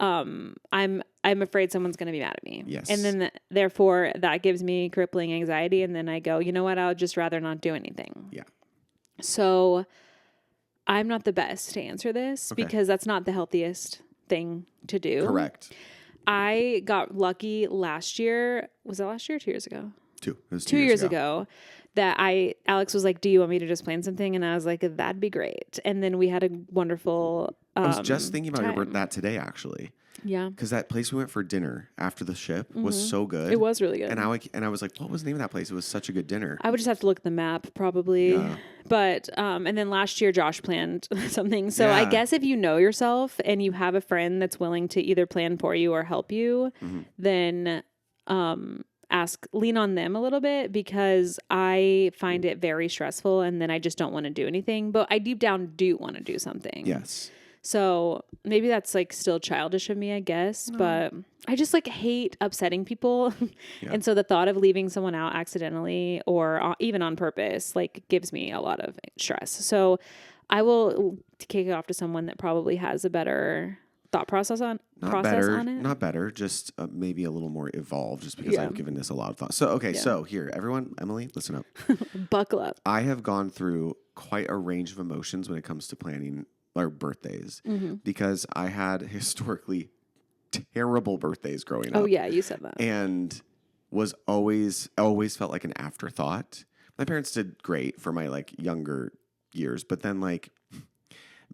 I'm afraid someone's going to be mad at me. Yes. And then therefore that gives me crippling anxiety. And then I go, you know what? I would just rather not do anything. Yeah. So I'm not the best to answer this because that's not the healthiest thing to do. Correct. I got lucky last year. Was that last year or 2 years ago? It was 2 years ago. That Alex was like, do you want me to just plan something? And I was like, that'd be great. And then we had a wonderful I was just thinking about that today, actually. Yeah. Because that place we went for dinner after the ship was so good. It was really good. And I was like, what was the name of that place? It was such a good dinner. I would just have to look at the map probably. Yeah. But, and then last year Josh planned something. So I guess if you know yourself and you have a friend that's willing to either plan for you or help you, then, lean on them a little bit because I find it very stressful and then I just don't want to do anything, but I deep down do want to do something. Yes. So maybe that's like still childish of me, I guess. No. But I just like hate upsetting people. Yeah. And so the thought of leaving someone out accidentally or even on purpose, like gives me a lot of stress. So I will kick it off to someone that probably has a better thought process on it. Not better, just maybe a little more evolved, just because I've given this a lot of thought. So, okay, so here, everyone, Emily, listen up. Buckle up. I have gone through quite a range of emotions when it comes to planning our birthdays because I had historically terrible birthdays growing up. Oh, yeah, you said that. And was always felt like an afterthought. My parents did great for my like younger years, but then like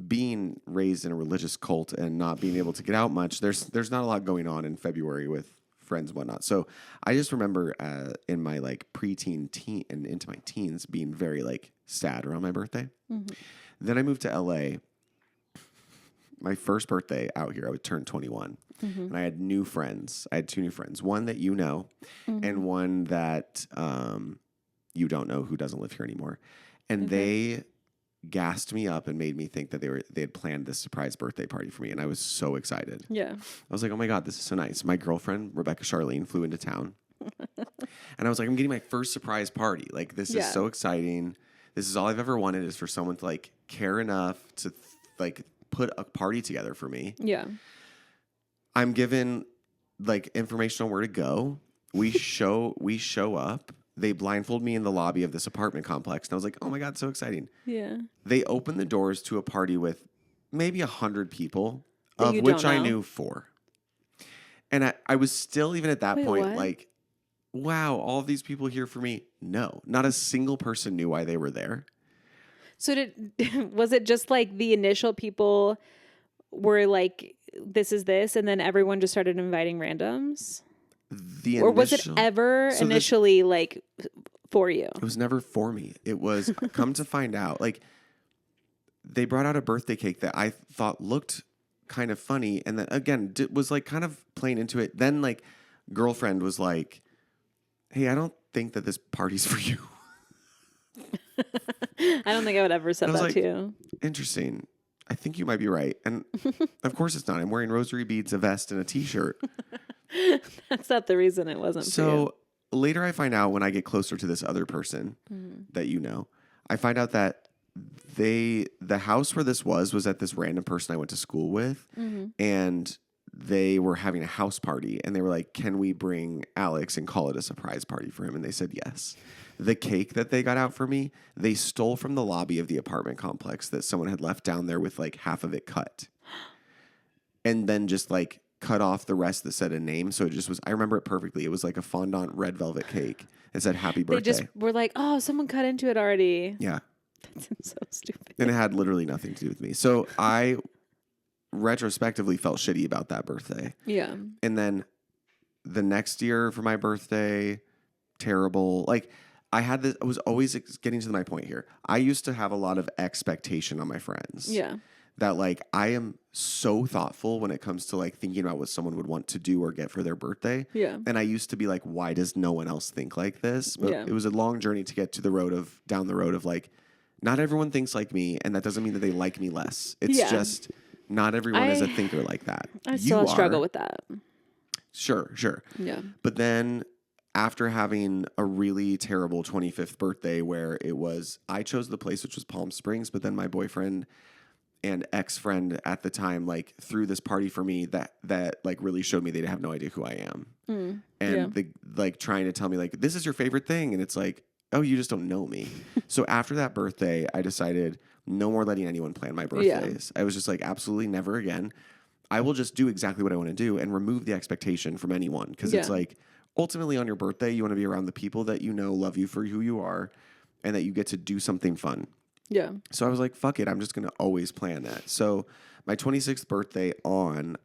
being raised in a religious cult and not being able to get out much, there's not a lot going on in February with friends and whatnot. So I just remember in my like preteen, teen, and into my teens being very like sad around my birthday. Mm-hmm. Then I moved to LA. My first birthday out here, I would turn 21. Mm-hmm. And I had new friends. I had two new friends. One that you know, and one that you don't know who doesn't live here anymore. And they gassed me up and made me think that they had planned this surprise birthday party for me, and I was so excited. Yeah. I was like, oh my God, this is so nice. My girlfriend, Rebecca Charlene, flew into town. And I was like, I'm getting my first surprise party. Like, this is so exciting. This is all I've ever wanted, is for someone to like care enough to like put a party together for me. Yeah. I'm given like information on where to go. We show up. They blindfold me in the lobby of this apartment complex. And I was like, oh my God, so exciting. Yeah. They opened the doors to a party with maybe 100 people, of which I knew 4. And I was still, even at that point, like, wow, all of these people here for me. No, not a single person knew why they were there. So was it just like the initial people were like, this is this, and then everyone just started inviting randoms? Or was it ever initially like for you? It was never for me. It was come to find out, like they brought out a birthday cake that I thought looked kind of funny, and then again was like kind of playing into it. Then like girlfriend was like, "Hey, I don't think that this party's for you." I don't think I would ever said that to you. Interesting. I think you might be right, and of course it's not. I'm wearing rosary beads, a vest, and a T-shirt. That's not the reason it wasn't for you. So later I find out, when I get closer to this other person that you know, I find out that the house where this was at this random person I went to school with, and they were having a house party, and they were like, can we bring Alex and call it a surprise party for him? And they said yes. The cake that they got out for me, they stole from the lobby of the apartment complex that someone had left down there with like half of it cut. And then just like cut off the rest that said a name. So it just was, I remember it perfectly. It was like a fondant red velvet cake. It said happy birthday. They just were like, oh, someone cut into it already. Yeah. That's so stupid. And it had literally nothing to do with me. So I retrospectively felt shitty about that birthday. Yeah. And then the next year for my birthday, terrible. Like I was always getting to my point here. I used to have a lot of expectation on my friends. Yeah. That like I am so thoughtful when it comes to like thinking about what someone would want to do or get for their birthday. Yeah. And I used to be like, why does no one else think like this? But it was a long journey to get to down the road of like, not everyone thinks like me, and that doesn't mean that they like me less. It's just not everyone is a thinker like that. I still struggle with that. Sure. Yeah. But then after having a really terrible 25th birthday where I chose the place, which was Palm Springs, but then my boyfriend and ex-friend at the time like threw this party for me that like really showed me they have no idea who I am. And like trying to tell me like, this is your favorite thing. And it's like, oh, you just don't know me. So after that birthday, I decided no more letting anyone plan my birthdays. I was just like, absolutely never again. I will just do exactly what I want to do and remove the expectation from anyone. Because it's like, ultimately on your birthday, you want to be around the people that you know love you for who you are and that you get to do something fun. Yeah. So I was like, fuck it. I'm just going to always plan that. So my 26th birthday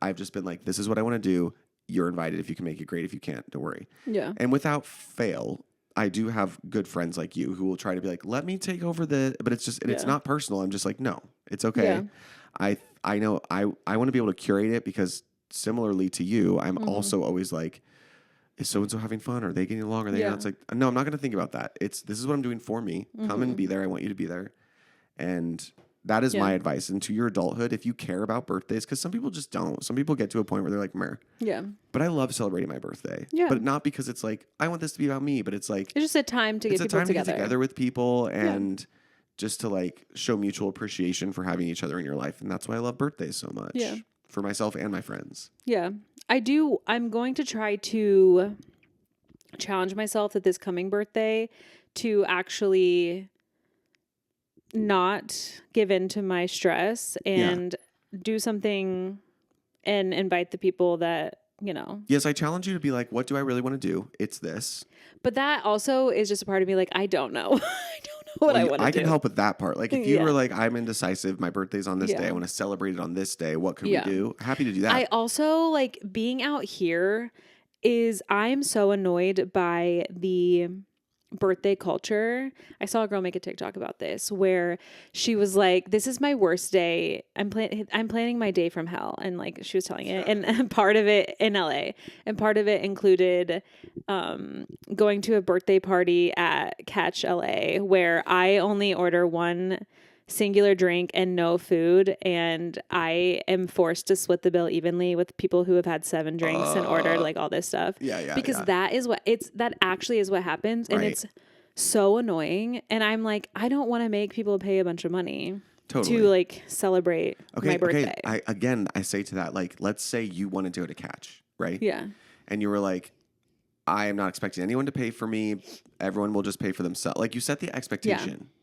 I've just been like, this is what I want to do. You're invited. If you can make it, great. If you can't, don't worry. Yeah. And without fail, I do have good friends like you who will try to be like, let me take over but it's just, it's not personal. I'm just like, no, it's okay. Yeah. I know I want to be able to curate it because similarly to you, I'm also always like, is so-and-so having fun? Are they getting along? Are they not? It's like, no, I'm not going to think about that. This is what I'm doing for me. Come and be there. I want you to be there. And That is my advice. Into your adulthood, if you care about birthdays, because some people just don't. Some people get to a point where they're like, meh. Yeah. But I love celebrating my birthday. Yeah. But not because it's like, I want this to be about me, but it's like... It's just a time to get people together. To get together with people and just to like show mutual appreciation for having each other in your life. And that's why I love birthdays so much. Yeah. For myself and my friends. Yeah. I'm going to try to challenge myself that this coming birthday to actually not give in to my stress and do something and invite the people that, you know. Yes, I challenge you to be like, what do I really want to do? It's this. But that also is just a part of me like, I don't know. I don't know what I want to do. I can help with that part. Like if you were like, I'm indecisive, my birthday's on this day, I want to celebrate it on this day, what can we do? Happy to do that. I also like being out here I'm so annoyed by the birthday culture. I saw a girl make a TikTok about this where she was like, this is my worst day. I'm planning my day from hell. And like she was telling it, and part of it in LA, and part of it included going to a birthday party at Catch LA where I only order one singular drink and no food, and I am forced to split the bill evenly with people who have had 7 drinks and ordered like all this stuff. Because that actually is what happens, and it's so annoying. And I'm like, I don't want to make people pay a bunch of money to like celebrate my birthday. I say to that, like, let's say you wanted to go to Catch, right? Yeah. And you were like, I am not expecting anyone to pay for me. Everyone will just pay for themselves. Like you set the expectation. Yeah.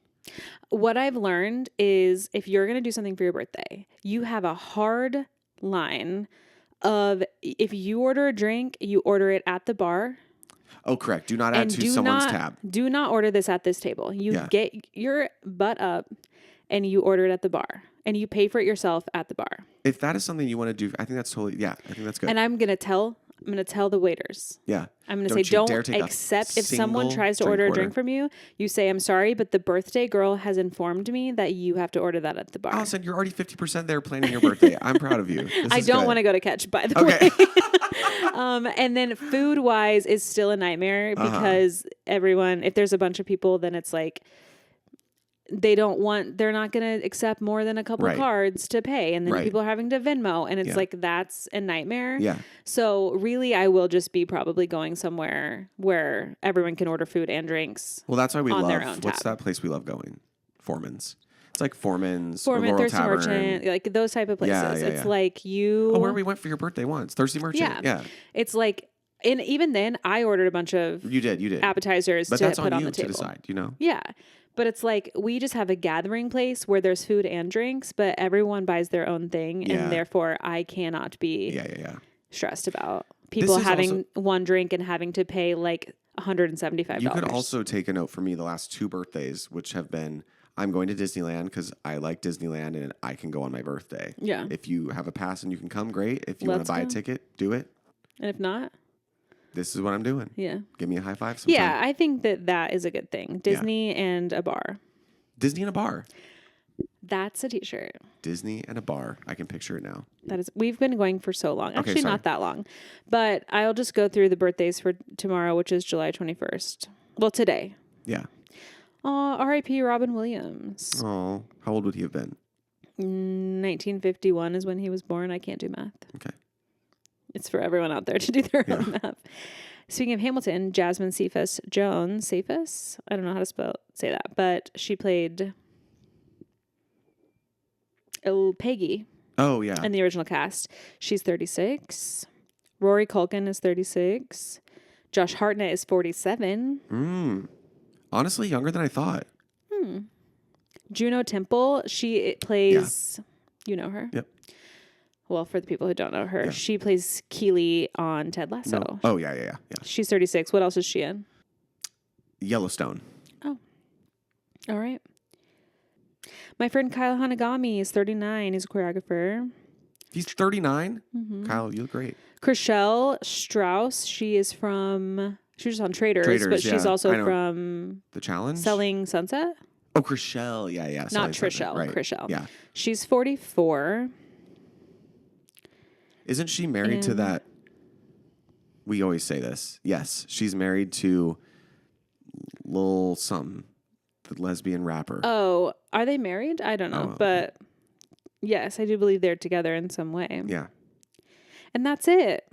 What I've learned is if you're going to do something for your birthday, you have a hard line of if you order a drink, you order it at the bar. Oh, correct. Do not add to someone's tab. Do not order this at this table. You get your butt up and you order it at the bar and you pay for it yourself at the bar. If that is something you want to do, I think that's totally, I think that's good. And I'm going to tell the waiters. Yeah. I'm going to say, don't accept if someone tries to order a drink from you, you say, I'm sorry, but the birthday girl has informed me that you have to order that at the bar. Allison, you're already 50% there planning your birthday. I'm proud of you. I don't want to go to Catch, by the way. And then food wise is still a nightmare because everyone, if there's a bunch of people, then it's like, they're not going to accept more than a couple cards to pay. And then people are having to Venmo. And it's like, that's a nightmare. Yeah. So really, I will just be probably going somewhere where everyone can order food and drinks. Well, that's why we love, what's that place we love going? Foreman's. It's like Foreman's, Laurel Thirsty Tavern. Merchant, like those type of places. It's like you... Oh, where we went for your birthday once. Thirsty Merchant. Yeah. It's like... And even then, I ordered a bunch of... You did. Appetizers to put on the table. To decide, you know? Yeah. But it's like, we just have a gathering place where there's food and drinks, but everyone buys their own thing. And therefore, I cannot be stressed about people having one drink and having to pay like $175. You could also take a note for me the last 2 birthdays, which have been, I'm going to Disneyland because I like Disneyland and I can go on my birthday. Yeah. If you have a pass and you can come, great. If you want to buy a ticket, do it. And if not... This is what I'm doing. Yeah. Give me a high five sometime. Yeah, I think that is a good thing. Disney and a bar. Disney and a bar. That's a t-shirt. Disney and a bar. I can picture it now. We've been going for so long. Actually, not that long. But I'll just go through the birthdays for tomorrow, which is July 21st. Well, today. Yeah. R.I.P. Robin Williams. Oh, how old would he have been? 1951 is when he was born. I can't do math. Okay. It's for everyone out there to do their own math. Speaking of Hamilton, Jasmine Cephas Jones, Cephas? I don't know how to say that, but she played Peggy. Oh, yeah. In the original cast. She's 36. Rory Culkin is 36. Josh Hartnett is 47. Honestly, younger than I thought. Juno Temple, she plays, you know her? Yep. Well, for the people who don't know her, she plays Keely on Ted Lasso. No. Oh, yeah. She's 36. What else is she in? Yellowstone. Oh. All right. My friend Kyle Hanagami is 39. He's a choreographer. He's 39? Mm-hmm. Kyle, you look great. Chriselle Strauss, she was just on Traders, but she's also from... The Challenge? Selling Sunset? Oh, Chriselle. Yeah. Not Trishelle. Right. Chriselle. Yeah. She's 44. Isn't she married to that? We always say this. Yes, she's married to Lil something. the lesbian rapper. Oh, are they married? I don't know. But yes, I do believe they're together in some way. Yeah. And that's it.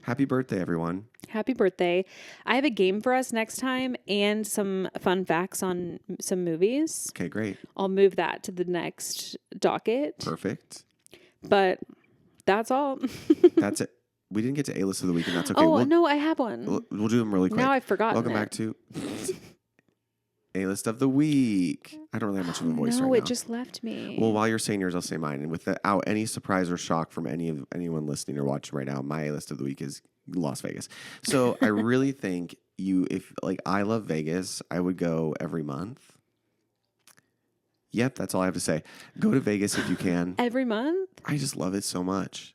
Happy birthday, everyone. Happy birthday. I have a game for us next time and some fun facts on some movies. Okay, great. I'll move that to the next docket. Perfect. But that's all. That's it. We didn't get to A-list of the week, and that's okay. Oh, no, I have one. We'll do them really quick. Now I've forgotten. Welcome back to A-list of the week. I don't really have much of a voice right now. No, it just left me. Well, while you're saying yours, I'll say mine. And without any surprise or shock from anyone listening or watching right now, my A-list of the week is Las Vegas. So I really think if I love Vegas, I would go every month. Yep, that's all I have to say. Go to Vegas if you can. Every month? I just love it so much.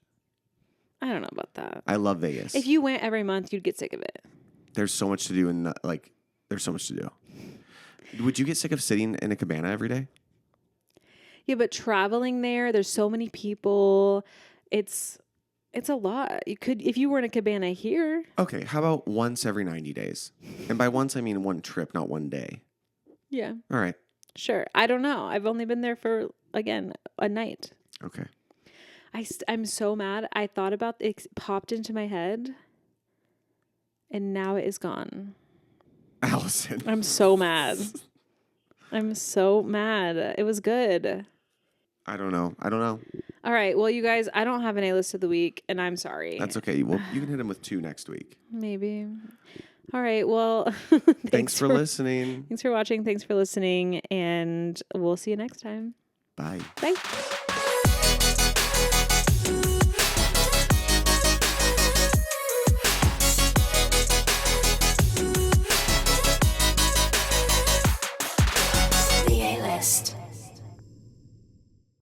I don't know about that. I love Vegas. If you went every month, you'd get sick of it. There's so much to do, and there's so much to do. Would you get sick of sitting in a cabana every day? Yeah, but traveling there's so many people. It's a lot. You could, if you were in a cabana here. Okay, how about once every 90 days? And by once, I mean one trip, not one day. Yeah. All right. Sure. I don't know. I've only been there for, again, a night. Okay. I'm so mad. I thought about it, popped into my head, and now it is gone. Allison. I'm so mad. I'm so mad. It was good. I don't know. All right. Well, you guys, I don't have an A-list of the week, and I'm sorry. That's okay. Well, you can hit him with 2 next week. Maybe. All right. Well, thanks for listening. Thanks for watching. Thanks for listening, and we'll see you next time. Bye. Bye.